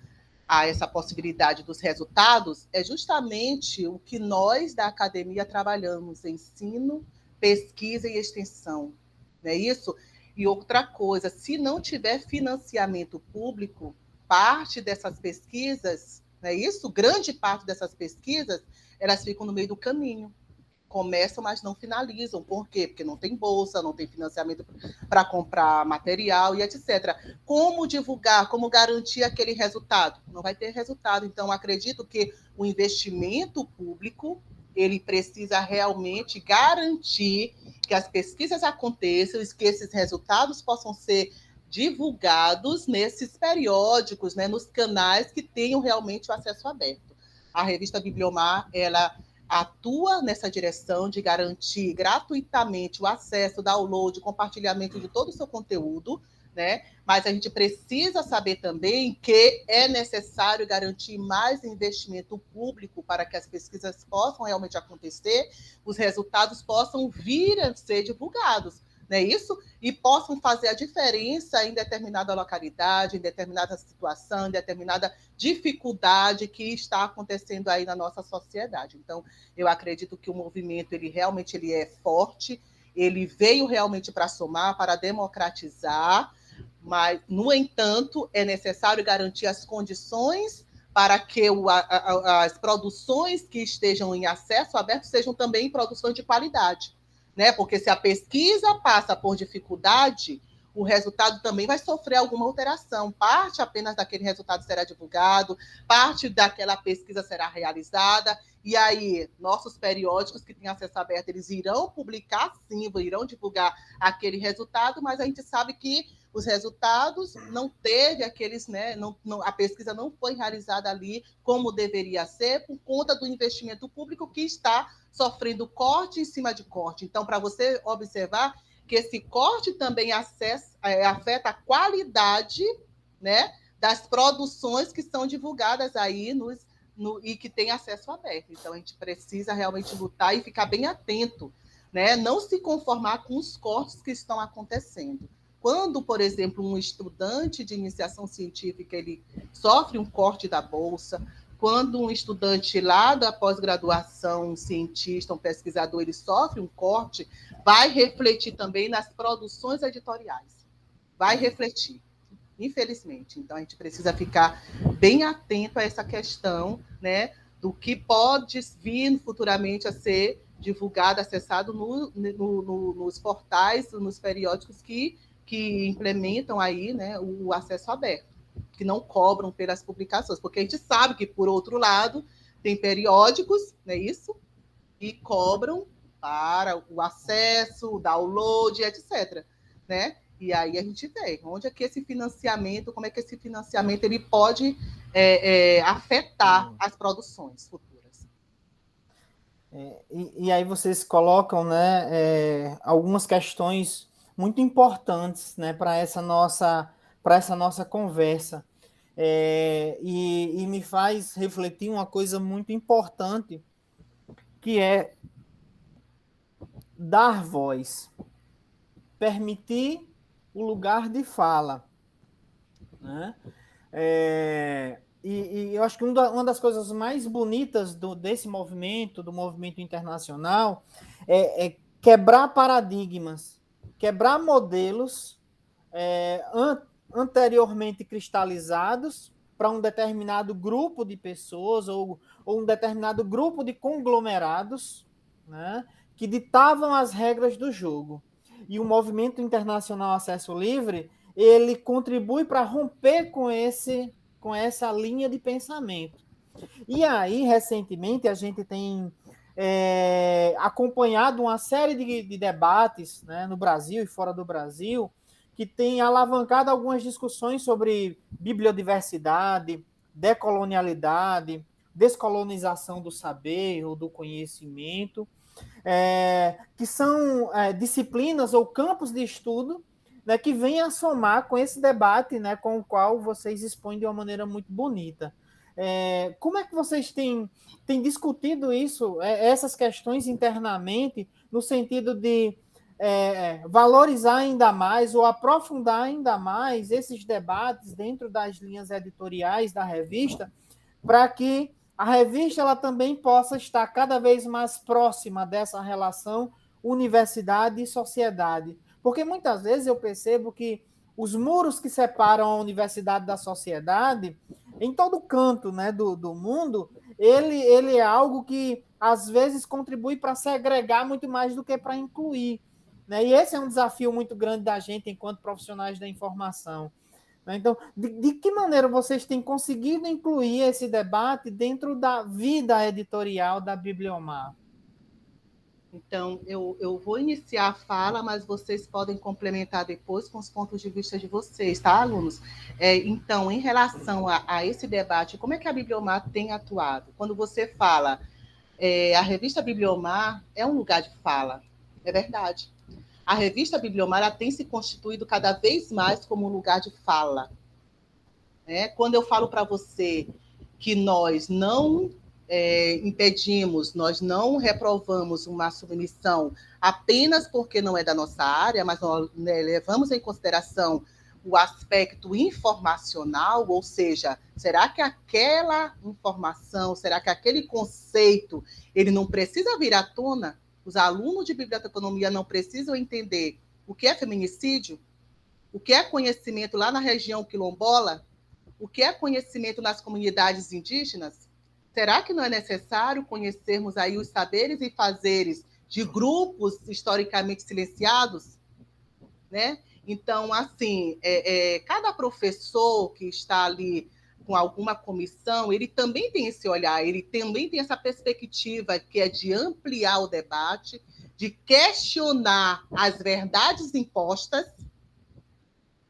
essa possibilidade dos resultados, é justamente o que nós da academia trabalhamos: ensino, pesquisa e extensão. Não é isso? E outra coisa, se não tiver financiamento público, parte dessas pesquisas, não é isso? Grande parte dessas pesquisas, elas ficam no meio do caminho. Começam, mas não finalizam. Por quê? Porque não tem bolsa, não tem financiamento para comprar material e etc. Como divulgar, como garantir aquele resultado? Não vai ter resultado. Então, acredito que o investimento público ele precisa realmente garantir que as pesquisas aconteçam e que esses resultados possam ser divulgados nesses periódicos, né, nos canais que tenham realmente o acesso aberto. A revista Bibliomar, ela atua nessa direção de garantir gratuitamente o acesso, download, compartilhamento de todo o seu conteúdo, né? Mas a gente precisa saber também que é necessário garantir mais investimento público para que as pesquisas possam realmente acontecer, os resultados possam vir a ser divulgados, não é isso? E possam fazer a diferença em determinada localidade, em determinada situação, em determinada dificuldade que está acontecendo aí na nossa sociedade. Então, eu acredito que o movimento ele realmente ele é forte, ele veio realmente para somar, para democratizar, mas, no entanto, é necessário garantir as condições para que as produções que estejam em acesso aberto sejam também produções de qualidade, né? Porque se a pesquisa passa por dificuldade, o resultado também vai sofrer alguma alteração. Parte apenas daquele resultado será divulgado, parte daquela pesquisa será realizada, e aí nossos periódicos que têm acesso aberto, eles irão publicar, sim, irão divulgar aquele resultado, mas a gente sabe que os resultados não teve aqueles, né? A pesquisa não foi realizada ali como deveria ser, por conta do investimento público que está sofrendo corte em cima de corte. Então, para você observar que esse corte também afeta a qualidade, né, das produções que são divulgadas aí e que tem acesso aberto. Então, a gente precisa realmente lutar e ficar bem atento, né? Não se conformar com os cortes que estão acontecendo. Quando, por exemplo, um estudante de iniciação científica ele sofre um corte da bolsa, quando um estudante lá da pós-graduação, um cientista, um pesquisador, ele sofre um corte, vai refletir também nas produções editoriais. Vai refletir, infelizmente. Então, a gente precisa ficar bem atento a essa questão, né, do que pode vir futuramente a ser divulgado, acessado nos portais, nos periódicos que implementam aí, né, o acesso aberto, que não cobram pelas publicações, porque a gente sabe que, por outro lado, tem periódicos, não é isso? E cobram para o acesso, o download, etc. Né? E aí a gente vê onde é que esse financiamento, como é que esse financiamento ele pode afetar as produções futuras. E aí vocês colocam, né, algumas questões muito importantes, né, para essa nossa conversa. E me faz refletir uma coisa muito importante, que é dar voz, permitir o lugar de fala, né? E eu acho que uma das coisas mais bonitas desse movimento, do movimento internacional, é quebrar paradigmas, quebrar modelos anteriormente cristalizados para um determinado grupo de pessoas ou um determinado grupo de conglomerados, né, que ditavam as regras do jogo. E o Movimento Internacional Acesso Livre, ele contribui para romper com essa linha de pensamento. E aí, recentemente, a gente tem acompanhado uma série de debates, né, no Brasil e fora do Brasil, que tem alavancado algumas discussões sobre bibliodiversidade, decolonialidade, descolonização do saber ou do conhecimento, que são disciplinas ou campos de estudo, né, que vêm a somar com esse debate, né, com o qual vocês expõem de uma maneira muito bonita. Como é que vocês têm discutido isso, essas questões internamente, no sentido de valorizar ainda mais ou aprofundar ainda mais esses debates dentro das linhas editoriais da revista, para que a revista ela também possa estar cada vez mais próxima dessa relação universidade e sociedade? Porque muitas vezes eu percebo que os muros que separam a universidade da sociedade, em todo canto, né, do mundo, ele é algo que, às vezes, contribui para segregar muito mais do que para incluir. Né? E esse é um desafio muito grande da gente enquanto profissionais da informação. Né? Então, de que maneira vocês têm conseguido incluir esse debate dentro da vida editorial da Bibliomar? Então, eu vou iniciar a fala, mas vocês podem complementar depois com os pontos de vista de vocês, tá, alunos? Então, em relação a esse debate, como é que a Bibliomar tem atuado? Quando você fala, a revista Bibliomar é um lugar de fala, é verdade. A revista Bibliomar ela tem se constituído cada vez mais como um lugar de fala. Né? Quando eu falo para você que nós não impedimos, nós não reprovamos uma submissão apenas porque não é da nossa área, mas nós levamos em consideração o aspecto informacional, ou seja, será que aquela informação, será que aquele conceito, ele não precisa vir à tona? Os alunos de biblioteconomia não precisam entender o que é feminicídio, o que é conhecimento lá na região quilombola, o que é conhecimento nas comunidades indígenas? Será que não é necessário conhecermos aí os saberes e fazeres de grupos historicamente silenciados? Né? Então, assim, cada professor que está ali com alguma comissão, ele também tem esse olhar, ele também tem essa perspectiva que é de ampliar o debate, de questionar as verdades impostas,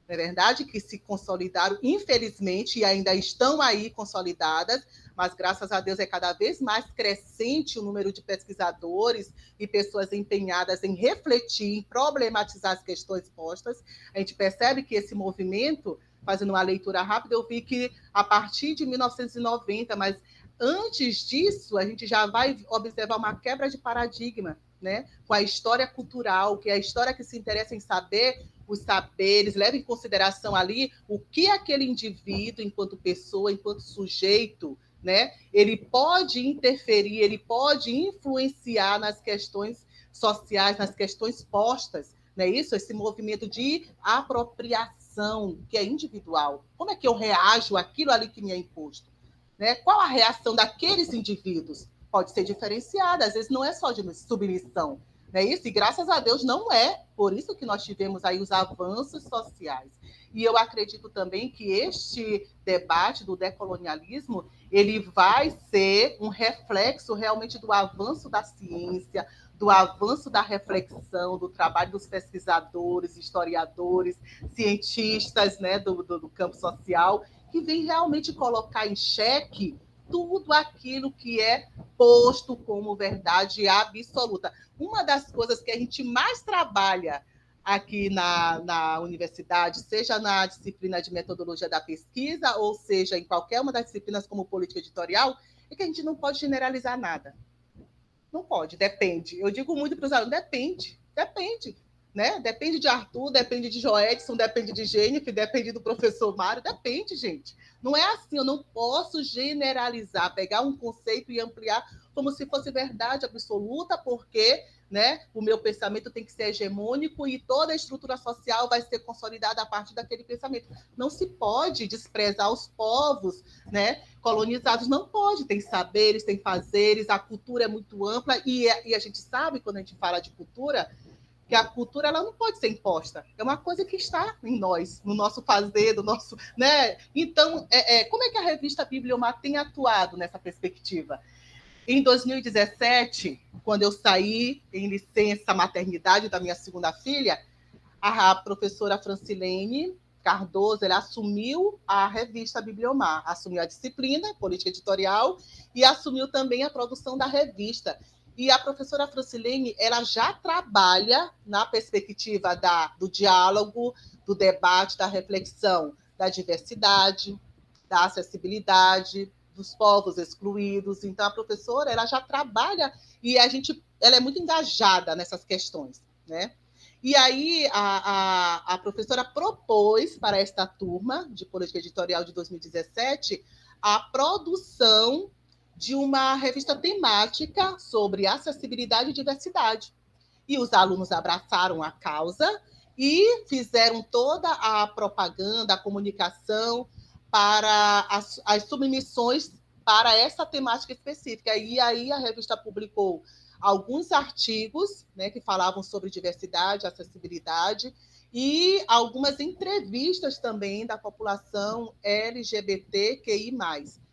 não é verdade? Que se consolidaram, infelizmente, e ainda estão aí consolidadas, mas, graças a Deus, é cada vez mais crescente o número de pesquisadores e pessoas empenhadas em refletir, em problematizar as questões postas. A gente percebe que esse movimento, fazendo uma leitura rápida, eu vi que a partir de 1990, mas antes disso, a gente já vai observar uma quebra de paradigma, né? Com a história cultural, que é a história que se interessa em saber os saberes, leva em consideração ali o que aquele indivíduo, enquanto pessoa, enquanto sujeito, né, ele pode interferir, ele pode influenciar nas questões sociais, nas questões postas, não é isso? Esse movimento de apropriação, que é individual. Como é que eu reajo àquilo ali que me é imposto? Né? Qual a reação daqueles indivíduos? Pode ser diferenciada, às vezes não é só de submissão, não é isso? E graças a Deus não é, por isso que nós tivemos aí os avanços sociais. E eu acredito também que este debate do decolonialismo, ele vai ser um reflexo realmente do avanço da ciência, do avanço da reflexão, do trabalho dos pesquisadores, historiadores, cientistas, né, do campo social, que vem realmente colocar em xeque tudo aquilo que é posto como verdade absoluta. Uma das coisas que a gente mais trabalha aqui na universidade, seja na disciplina de metodologia da pesquisa, ou seja, em qualquer uma das disciplinas como política editorial, é que a gente não pode generalizar nada. Não pode, depende. Eu digo muito para os alunos, depende. Né? Depende de Arthur, depende de Joedson, depende de Jennifer, depende do professor Mário, depende, gente. Não é assim, eu não posso generalizar, pegar um conceito e ampliar como se fosse verdade absoluta, porque né? O meu pensamento tem que ser hegemônico e toda a estrutura social vai ser consolidada a partir daquele pensamento. Não se pode desprezar os povos, né, colonizados, não pode. Tem saberes, tem fazeres, a cultura é muito ampla e a gente sabe, quando a gente fala de cultura, que a cultura ela não pode ser imposta. É uma coisa que está em nós, no nosso fazer, do nosso, né? Então, como é que a revista Bibliomar tem atuado nessa perspectiva? Em 2017, quando eu saí em licença maternidade da minha segunda filha, a professora Francilene Cardoso, ela assumiu a revista Bibliomar, assumiu a disciplina, política editorial, e assumiu também a produção da revista. E a professora Francilene, ela já trabalha na perspectiva do diálogo, do debate, da reflexão, da diversidade, da acessibilidade, dos povos excluídos. Então, a professora ela já trabalha e ela é muito engajada nessas questões, né? E aí, a professora propôs para esta turma de política editorial de 2017 a produção de uma revista temática sobre acessibilidade e diversidade. E os alunos abraçaram a causa e fizeram toda a propaganda, a comunicação para as submissões para essa temática específica. E aí a revista publicou alguns artigos, né, que falavam sobre diversidade, acessibilidade, e algumas entrevistas também da população LGBTQI+.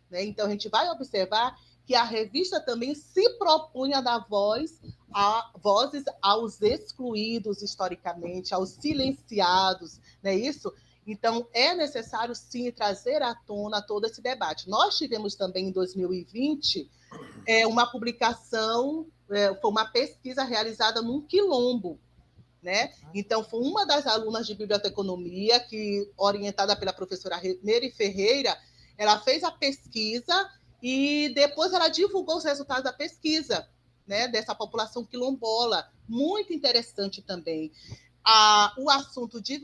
Né? Então, a gente vai observar que a revista também se propunha a dar vozes aos excluídos historicamente, aos silenciados, não é isso? Então, é necessário, sim, trazer à tona todo esse debate. Nós tivemos também, em 2020, uma publicação, foi uma pesquisa realizada num quilombo, né? Então, foi uma das alunas de biblioteconomia, que, orientada pela professora Mary Ferreira, ela fez a pesquisa e depois ela divulgou os resultados da pesquisa, né, dessa população quilombola. Muito interessante também. O assunto de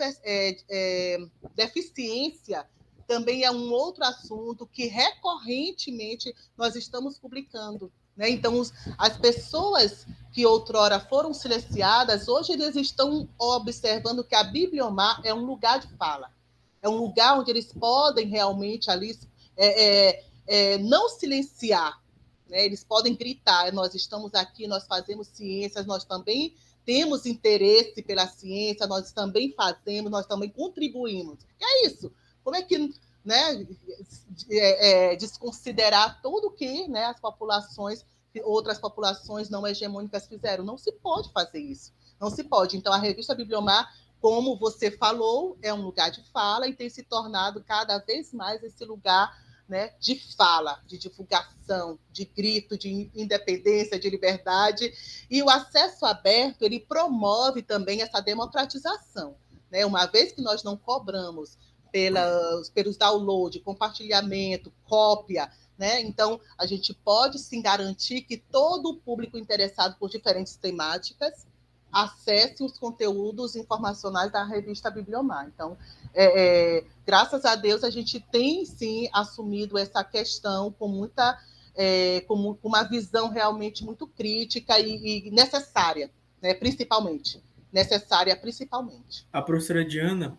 deficiência também é um outro assunto que recorrentemente nós estamos publicando. Né? Então, as pessoas que outrora foram silenciadas, hoje eles estão observando que a Bibliomar é um lugar de fala, é um lugar onde eles podem realmente ali não silenciar, né? Eles podem gritar, nós estamos aqui, nós fazemos ciências, nós também temos interesse pela ciência, nós também fazemos, nós também contribuímos. E é isso. Como é que, né, desconsiderar tudo o que, né, as populações, outras populações não hegemônicas fizeram? Não se pode fazer isso. Não se pode. Então, a revista Bibliomar, como você falou, é um lugar de fala e tem se tornado cada vez mais esse lugar, né, de fala, de divulgação, de grito, de independência, de liberdade. E o acesso aberto, ele promove também essa democratização. Né? Uma vez que nós não cobramos pelos download, compartilhamento, cópia, né? Então, a gente pode sim garantir que todo o público interessado por diferentes temáticas acesse os conteúdos informacionais da revista Bibliomar. Então, graças a Deus, a gente tem, sim, assumido essa questão com muita, com uma visão realmente muito crítica e necessária, né, principalmente. Necessária, principalmente. A professora Diana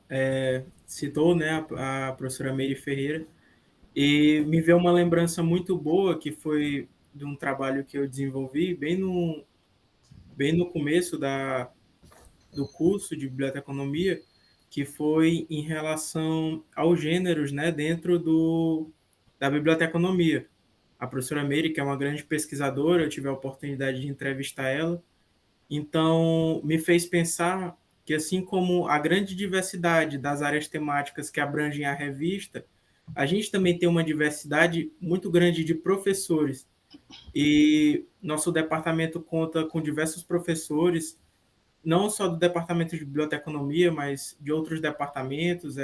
citou, né, a professora Meire Ferreira, e me veio uma lembrança muito boa, que foi de um trabalho que eu desenvolvi bem no começo do curso de biblioteconomia, que foi em relação aos gêneros, né, dentro da biblioteconomia. A professora Meire, que é uma grande pesquisadora, eu tive a oportunidade de entrevistar ela, então me fez pensar que, assim como a grande diversidade das áreas temáticas que abrangem a revista, a gente também tem uma diversidade muito grande de professores. E nosso departamento conta com diversos professores, não só do departamento de biblioteconomia, mas de outros departamentos,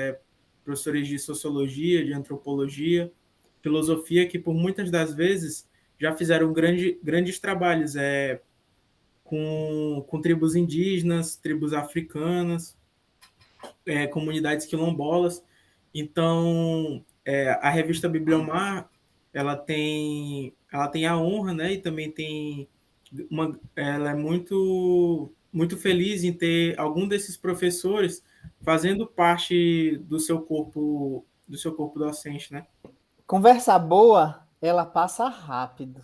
professores de sociologia, de antropologia, filosofia, que por muitas das vezes já fizeram grandes trabalhos com tribos indígenas, tribos africanas, comunidades quilombolas. Então, a revista Bibliomar, ela tem a honra, né, e também tem ela é muito feliz em ter algum desses professores fazendo parte do seu corpo docente, né? Conversa boa, ela passa rápido,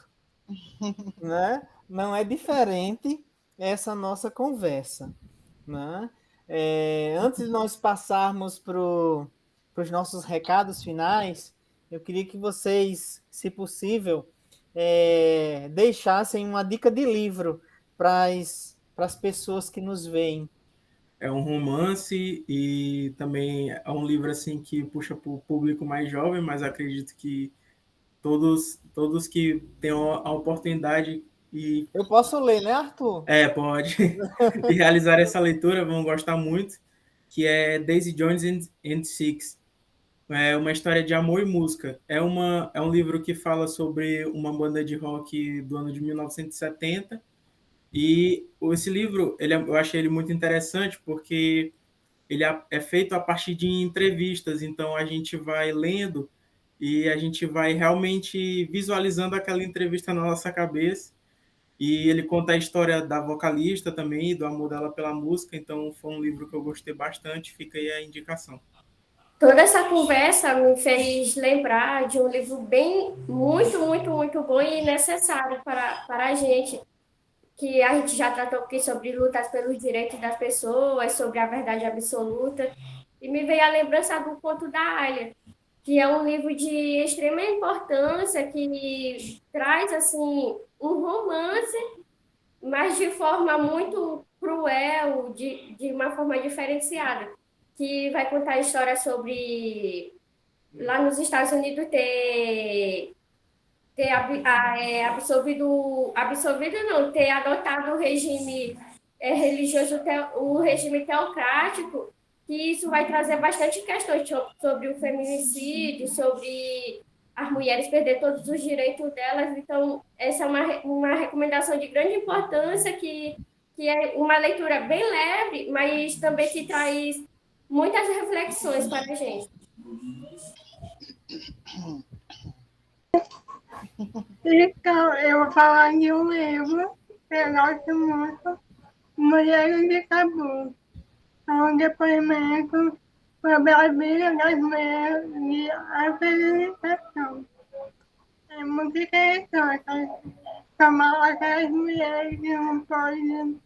né? Não é diferente essa nossa conversa, né? Antes de nós passarmos para os nossos recados finais, eu queria que vocês, se possível, deixassem uma dica de livro para as pessoas que nos veem. É um romance e também é um livro assim que puxa para o público mais jovem, mas acredito que todos que tenham a oportunidade e Eu posso ler, né, Arthur? pode e realizar essa leitura vão gostar muito, que é Daisy Jones and Six. É uma história de amor e música. É um livro que fala sobre uma banda de rock do ano de 1970. E esse livro, eu achei ele muito interessante porque ele é feito a partir de entrevistas. Então a gente vai lendo e a gente vai realmente visualizando aquela entrevista na nossa cabeça. E ele conta a história da vocalista também, do amor dela pela música. Então foi um livro que eu gostei bastante. Fica aí a indicação. Toda essa conversa me fez lembrar de um livro muito, muito, muito bom e necessário para a gente, que a gente já tratou aqui sobre lutas pelos direitos das pessoas, sobre a verdade absoluta, e me veio a lembrança do Conto da Alia, que é um livro de extrema importância, que traz, assim, um romance, mas de forma muito cruel, de uma forma diferenciada, que vai contar a história sobre, lá nos Estados Unidos, absorvido não, ter adotado o regime religioso, o regime teocrático, que isso vai trazer bastante questões sobre o feminicídio, sobre as mulheres perder todos os direitos delas. Então, essa é uma recomendação de grande importância, que é uma leitura bem leve, mas também que traz muitas reflexões para a gente. Então, eu vou falar de um livro que eu gosto muito, Mulheres de Tabu. É um depoimento sobre a vida das mulheres e a femininização. É muito interessante tomar aquelas mulheres que não podem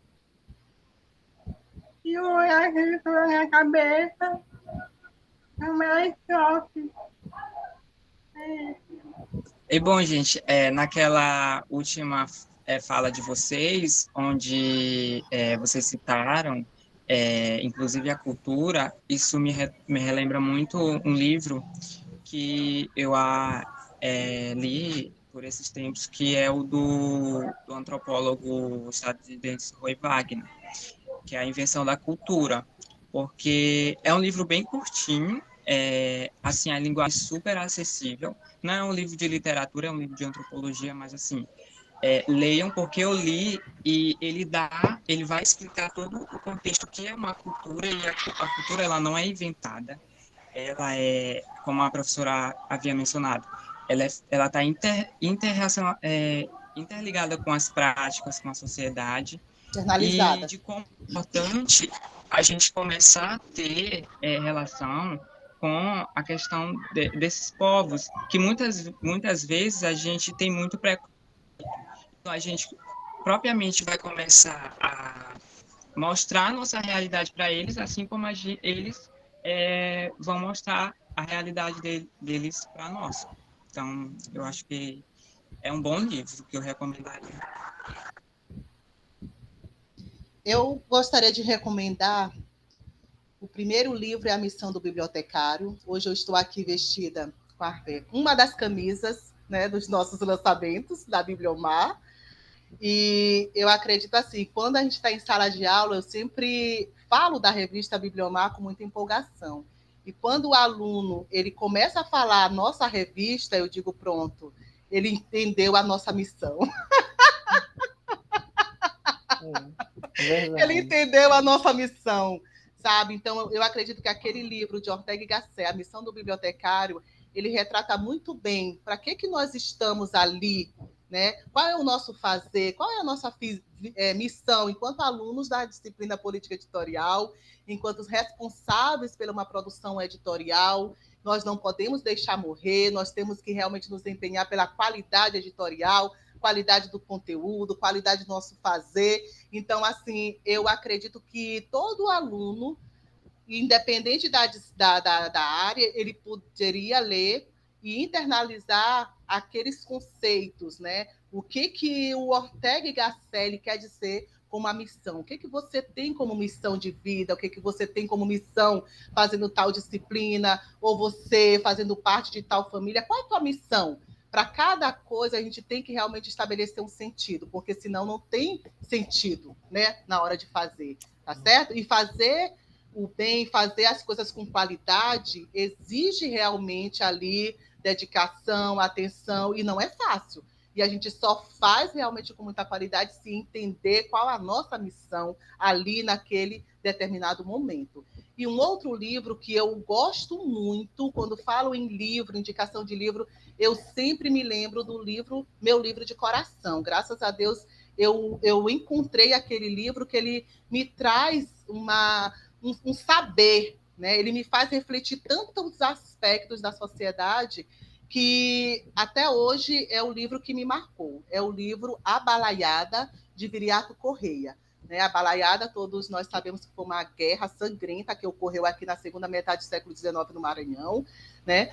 segurar aquele coisa na cabeça, como elas sofrem. É isso. E bom, gente, naquela última fala de vocês, onde vocês citaram, inclusive a cultura, isso me relembra muito um livro que eu li por esses tempos, que é o do antropólogo estadunidense Roy Wagner, que é A Invenção da Cultura, porque é um livro bem curtinho, assim, a linguagem super acessível. Não é um livro de literatura, é um livro de antropologia, mas assim, leiam, porque eu li e ele vai explicar todo o contexto que é uma cultura, e a cultura ela não é inventada, ela é, como a professora havia mencionado, ela está interligada com as práticas, com a sociedade, e de como é importante a gente começar a ter relação com a questão desses povos, que muitas vezes a gente tem muito preconceito. Então, a gente propriamente vai começar a mostrar a nossa realidade para eles, assim como eles vão mostrar a realidade deles para nós. Então, eu acho que é um bom livro que eu recomendaria. Eu gostaria de recomendar o primeiro livro, é A Missão do Bibliotecário. Hoje eu estou aqui vestida com uma das camisas, né, dos nossos lançamentos da Bibliomar. E eu acredito assim, quando a gente está em sala de aula, eu sempre falo da revista Bibliomar com muita empolgação. E quando o aluno ele começa a falar a nossa revista, eu digo, pronto, ele entendeu a nossa missão. Ele entendeu a nossa missão, sabe? Então, eu acredito que aquele livro de Ortega y Gasset, A Missão do Bibliotecário, ele retrata muito bem para que nós estamos ali, né? Qual é o nosso fazer? Qual é a nossa missão enquanto alunos da disciplina política editorial, enquanto responsáveis por uma produção editorial? Nós não podemos deixar morrer, nós temos que realmente nos empenhar pela qualidade editorial, qualidade do conteúdo, qualidade do nosso fazer. Então, assim, eu acredito que todo aluno, independente da área, ele poderia ler e internalizar aqueles conceitos, né? O que o Ortega y Gasset quer dizer como a missão? O que você tem como missão de vida? O que você tem como missão fazendo tal disciplina? Ou você fazendo parte de tal família? Qual é a tua missão? Para cada coisa, a gente tem que realmente estabelecer um sentido, porque senão não tem sentido, né? Na hora de fazer, tá certo? E fazer o bem, fazer as coisas com qualidade, exige realmente ali dedicação, atenção, e não é fácil. E a gente só faz realmente com muita qualidade se entender qual a nossa missão ali naquele determinado momento. E um outro livro que eu gosto muito, quando falo em livro, indicação de livro, eu sempre me lembro do livro, meu livro de coração. Graças a Deus, eu encontrei aquele livro que ele me traz um saber, né? Ele me faz refletir tantos aspectos da sociedade que até hoje é o livro que me marcou. É o livro A Balaiada, de Viriato Correia. Né? A Balaiada, todos nós sabemos que foi uma guerra sangrenta que ocorreu aqui na segunda metade do século XIX no Maranhão. Né?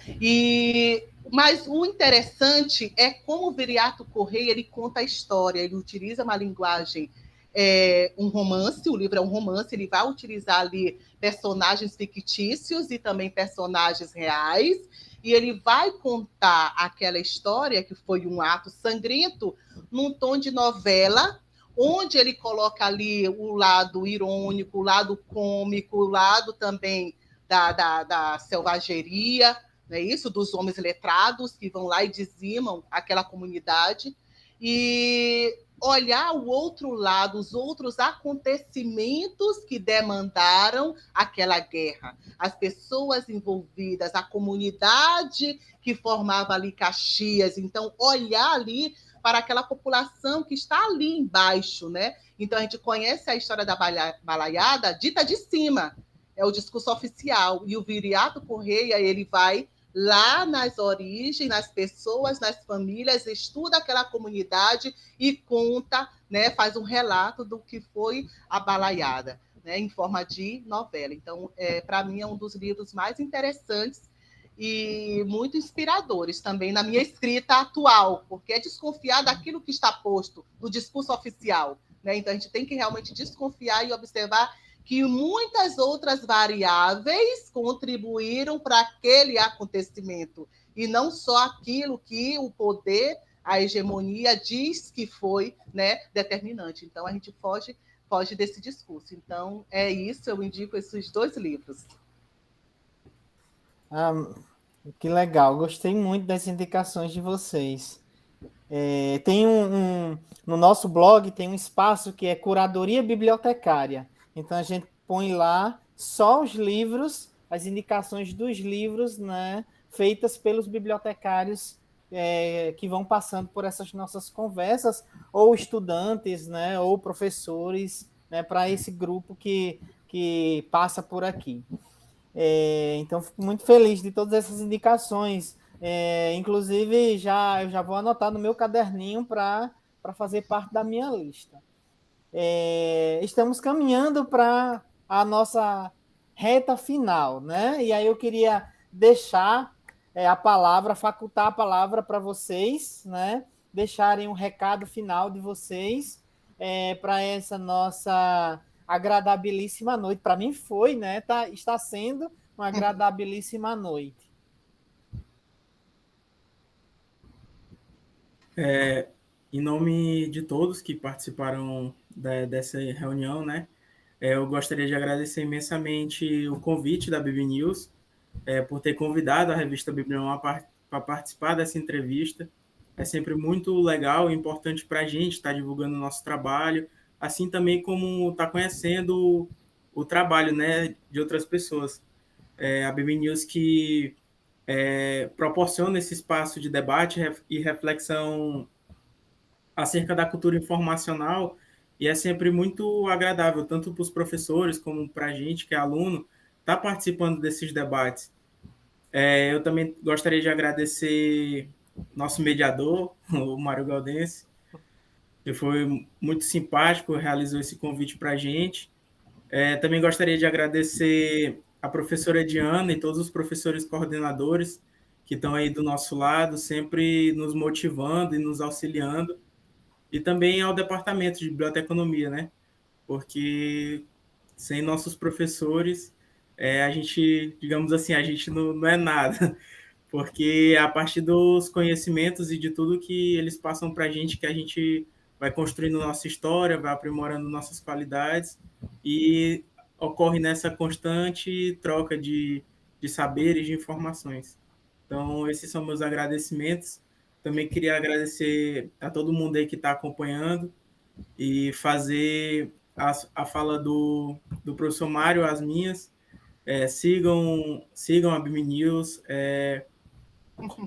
Mas o interessante é como o Viriato Correia ele conta a história, ele utiliza uma linguagem um romance, o livro é um romance, ele vai utilizar ali personagens fictícios e também personagens reais, e ele vai contar aquela história, que foi um ato sangrento, num tom de novela, onde ele coloca ali o lado irônico, o lado cômico, o lado também da selvageria, né, isso, dos homens letrados que vão lá e dizimam aquela comunidade, e olhar o outro lado, os outros acontecimentos que demandaram aquela guerra, as pessoas envolvidas, a comunidade que formava ali Caxias, então olhar ali para aquela população que está ali embaixo, né? Então a gente conhece a história da balaiada dita de cima, é o discurso oficial, e o Viriato Correia, ele vai lá nas origens, nas pessoas, nas famílias, estuda aquela comunidade e conta, né, faz um relato do que foi a balaiada, né, em forma de novela. Então, para mim, é um dos livros mais interessantes e muito inspiradores também na minha escrita atual, porque é desconfiar daquilo que está posto no discurso oficial. Né? Então, a gente tem que realmente desconfiar e observar que muitas outras variáveis contribuíram para aquele acontecimento, e não só aquilo que o poder, a hegemonia diz que foi, né, determinante. Então, a gente foge desse discurso. Então, é isso, eu indico esses 2 livros. Que legal, gostei muito das indicações de vocês. Tem no nosso blog tem um espaço que é curadoria bibliotecária. Então a gente põe lá só os livros, as indicações dos livros, né, feitas pelos bibliotecários que vão passando por essas nossas conversas, ou estudantes, né, ou professores, né, para esse grupo que passa por aqui. Então, fico muito feliz de todas essas indicações. Inclusive, eu já vou anotar no meu caderninho para fazer parte da minha lista. Estamos caminhando para a nossa reta final, né? E aí eu queria deixar facultar a palavra para vocês, né? Deixarem um recado final de vocês para essa nossa agradabilíssima noite. Para mim foi, né? Está sendo uma agradabilíssima noite. Em nome de todos que participaram dessa reunião, né? Eu gostaria de agradecer imensamente o convite da BB News, por ter convidado a revista Bibliomar para participar dessa entrevista. É sempre muito legal e importante para a gente estar divulgando o nosso trabalho, assim também como estar conhecendo o trabalho, né, de outras pessoas. A BB News proporciona esse espaço de debate e reflexão acerca da cultura informacional, e é sempre muito agradável, tanto para os professores como para a gente, que é aluno, estar participando desses debates. Eu também gostaria de agradecer nosso mediador, o Mário Galdense, que foi muito simpático, realizou esse convite para a gente. Também gostaria de agradecer a professora Diana e todos os professores coordenadores que estão aí do nosso lado, sempre nos motivando e nos auxiliando, e também ao departamento de biblioteconomia, né? Porque sem nossos professores, a gente, digamos assim, a gente não é nada, porque é a partir dos conhecimentos e de tudo que eles passam para que a gente vai construindo nossa história, vai aprimorando nossas qualidades, e ocorre nessa constante troca de saberes, de informações. Então, esses são meus agradecimentos. Também queria agradecer a todo mundo aí que está acompanhando, e fazer a fala do professor Mário, as minhas. Sigam a BIM News,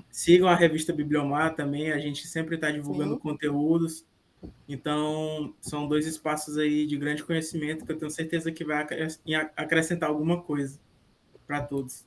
sigam a revista Bibliomar também, a gente sempre está divulgando Sim. conteúdos. Então, são 2 espaços aí de grande conhecimento que eu tenho certeza que vai acrescentar alguma coisa para todos.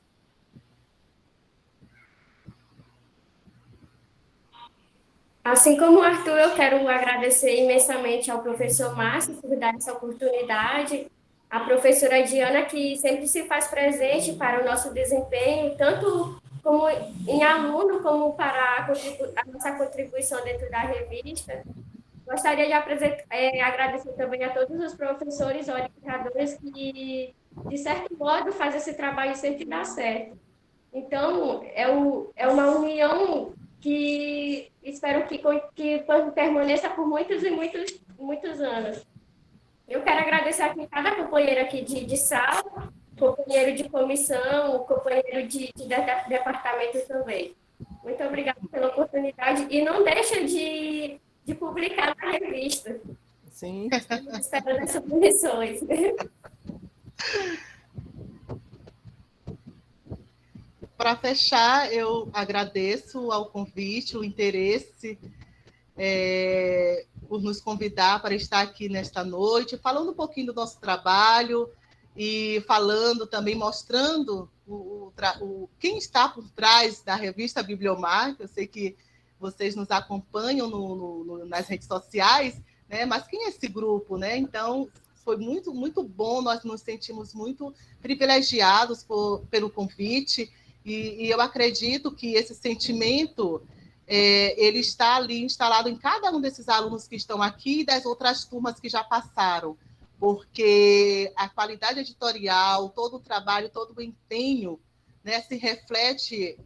Assim como o Arthur, eu quero agradecer imensamente ao professor Márcio por dar essa oportunidade, à professora Diana, que sempre se faz presente para o nosso desempenho, tanto como em aluno, como para a nossa contribuição dentro da revista. Gostaria de agradecer também a todos os professores orientadores que, de certo modo, fazem esse trabalho sempre dar certo. Então, é uma união que espero que permaneça por muitos e muitos, muitos anos. Eu quero agradecer aqui cada companheiro aqui de sala, companheiro de comissão, companheiro de departamento também. Muito obrigada pela oportunidade e não deixa de publicar na revista. Sim. Estamos esperando as submissões. Para fechar, eu agradeço ao convite, o interesse, por nos convidar para estar aqui nesta noite, falando um pouquinho do nosso trabalho e falando também, mostrando quem está por trás da revista Bibliomar, que eu sei que vocês nos acompanham nas redes sociais, né? Mas quem é esse grupo, né? Então, foi muito, muito bom, nós nos sentimos muito privilegiados pelo convite, e eu acredito que esse sentimento ele está ali instalado em cada um desses alunos que estão aqui e das outras turmas que já passaram, porque a qualidade editorial, todo o trabalho, todo o empenho, né, se reflete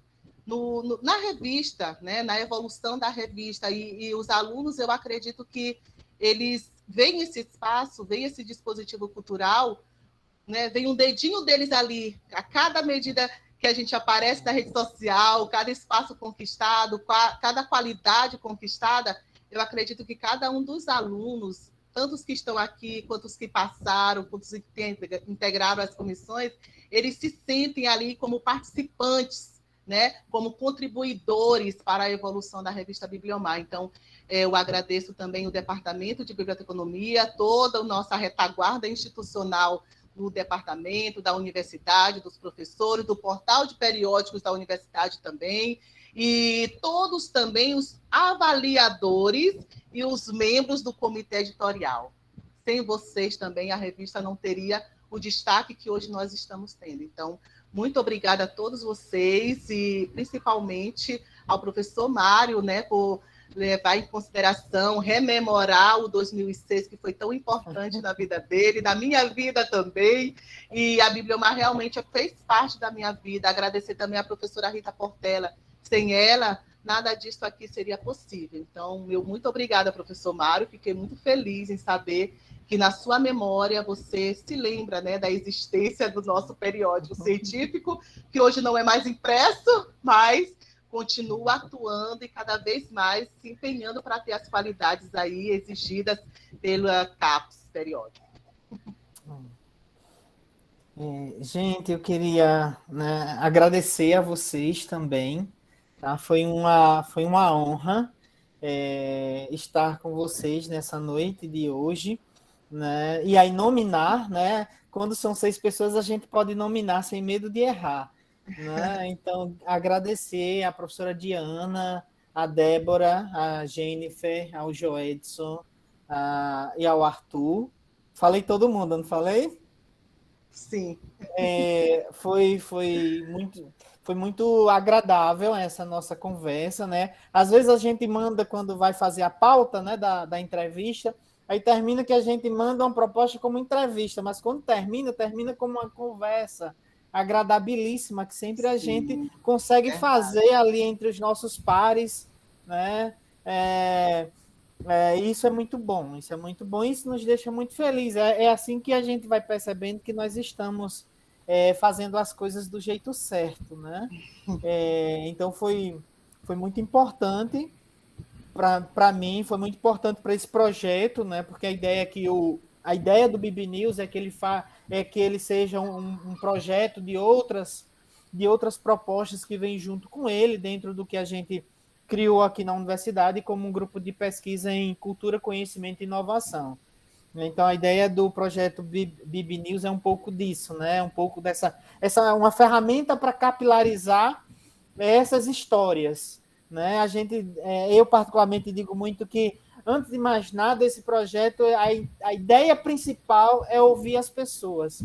na revista, né, na evolução da revista, e os alunos, eu acredito que eles veem esse espaço, veem esse dispositivo cultural, né, vem um dedinho deles ali, a cada medida que a gente aparece na rede social, cada espaço conquistado, cada qualidade conquistada, eu acredito que cada um dos alunos, tanto os que estão aqui, quanto os que passaram, quanto os que integraram as comissões, eles se sentem ali como participantes, né, como contribuidores para a evolução da revista Bibliomar. Então, eu agradeço também o Departamento de Biblioteconomia, toda a nossa retaguarda institucional do departamento, da universidade, dos professores, do portal de periódicos da universidade também, e todos também os avaliadores e os membros do comitê editorial. Sem vocês também a revista não teria o destaque que hoje nós estamos tendo. Então, muito obrigada a todos vocês e principalmente ao professor Mário, né, por levar em consideração, rememorar o 2006, que foi tão importante na vida dele, na minha vida também, e a Bibliomar realmente fez parte da minha vida. Agradecer também à professora Rita Portela, sem ela, nada disso aqui seria possível. Então, muito obrigada, professor Mário, fiquei muito feliz em saber que na sua memória você se lembra, né, da existência do nosso periódico científico, que hoje não é mais impresso, mas continua atuando e cada vez mais se empenhando para ter as qualidades aí exigidas pela CAPES periódico. Gente, eu queria, né, agradecer a vocês também, tá? Foi uma honra estar com vocês nessa noite de hoje, né? E aí nominar, né? Quando são 6 pessoas, a gente pode nominar sem medo de errar, né? Então, agradecer à professora Diana, a Débora, a Jennifer, ao Joedson e ao Arthur. Falei todo mundo, não falei? Sim. Foi muito agradável essa nossa conversa, né? Às vezes a gente manda, quando vai fazer a pauta, né, da entrevista, aí termina que a gente manda uma proposta como entrevista, mas quando termina como uma conversa agradabilíssima, que sempre a gente consegue fazer ali entre os nossos pares, né? Isso é muito bom, isso nos deixa muito felizes. É assim que a gente vai percebendo que nós estamos fazendo as coisas do jeito certo, né? Então foi muito importante para mim, foi muito importante para esse projeto, né? Porque a ideia é que a ideia do BB News é que ele seja um projeto de outras propostas que vêm junto com ele, dentro do que a gente criou aqui na universidade como um grupo de pesquisa em cultura, conhecimento e inovação. Então, a ideia do projeto BB News é um pouco disso, né? Um pouco uma ferramenta para capilarizar essas histórias, né? Eu particularmente digo muito que, antes de mais nada, esse projeto, a ideia principal é ouvir as pessoas.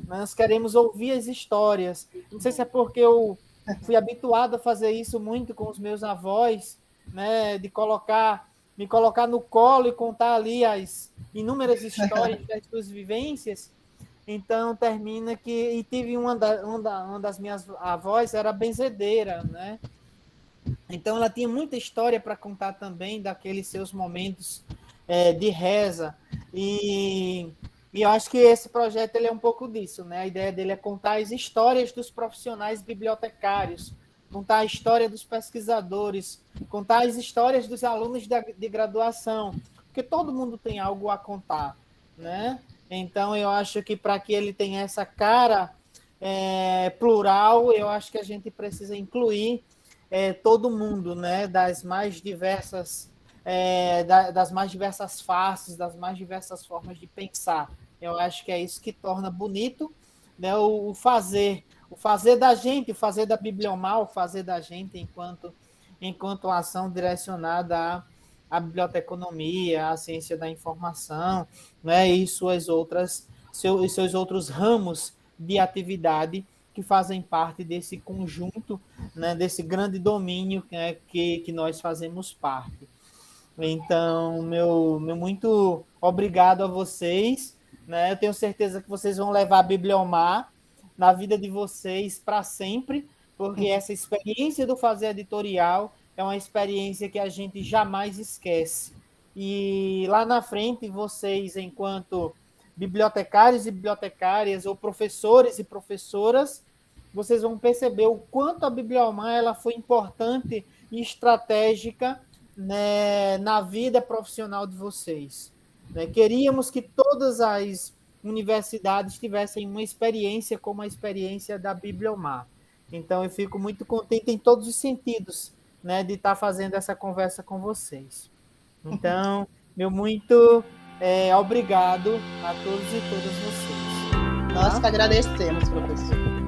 Nós queremos ouvir as histórias. Não sei se é porque eu fui habituado a fazer isso muito com os meus avós, né? De me colocar no colo e contar ali as inúmeras histórias das suas vivências. Então, termina que... E tive uma das minhas avós, era benzedeira, né? Então, ela tinha muita história para contar também, daqueles seus momentos de reza. E eu acho que esse projeto ele é um pouco disso, né? A ideia dele é contar as histórias dos profissionais bibliotecários, contar a história dos pesquisadores, contar as histórias dos alunos de graduação, porque todo mundo tem algo a contar, né? Então, eu acho que para que ele tenha essa cara plural, eu acho que a gente precisa incluir todo mundo, né? Das mais diversas faces, das mais diversas formas de pensar. Eu acho que é isso que torna bonito, né, o fazer da gente, o fazer da Bibliomar, o fazer da gente enquanto ação direcionada à biblioteconomia, à ciência da informação, né, e seus outros ramos de atividade que fazem parte desse conjunto, né, desse grande domínio, né, que nós fazemos parte. Então, meu muito obrigado a vocês, né? Eu tenho certeza que vocês vão levar a Bibliomar na vida de vocês para sempre, porque essa experiência do fazer editorial é uma experiência que a gente jamais esquece. E lá na frente, vocês, enquanto bibliotecários e bibliotecárias, ou professores e professoras, vocês vão perceber o quanto a Bibliomar ela foi importante e estratégica, né, na vida profissional de vocês. Né? Queríamos que todas as universidades tivessem uma experiência como a experiência da Bibliomar. Então, eu fico muito contente em todos os sentidos, né, de estar fazendo essa conversa com vocês. Então, meu muito obrigado a todos e todas vocês. Nós que agradecemos, professor.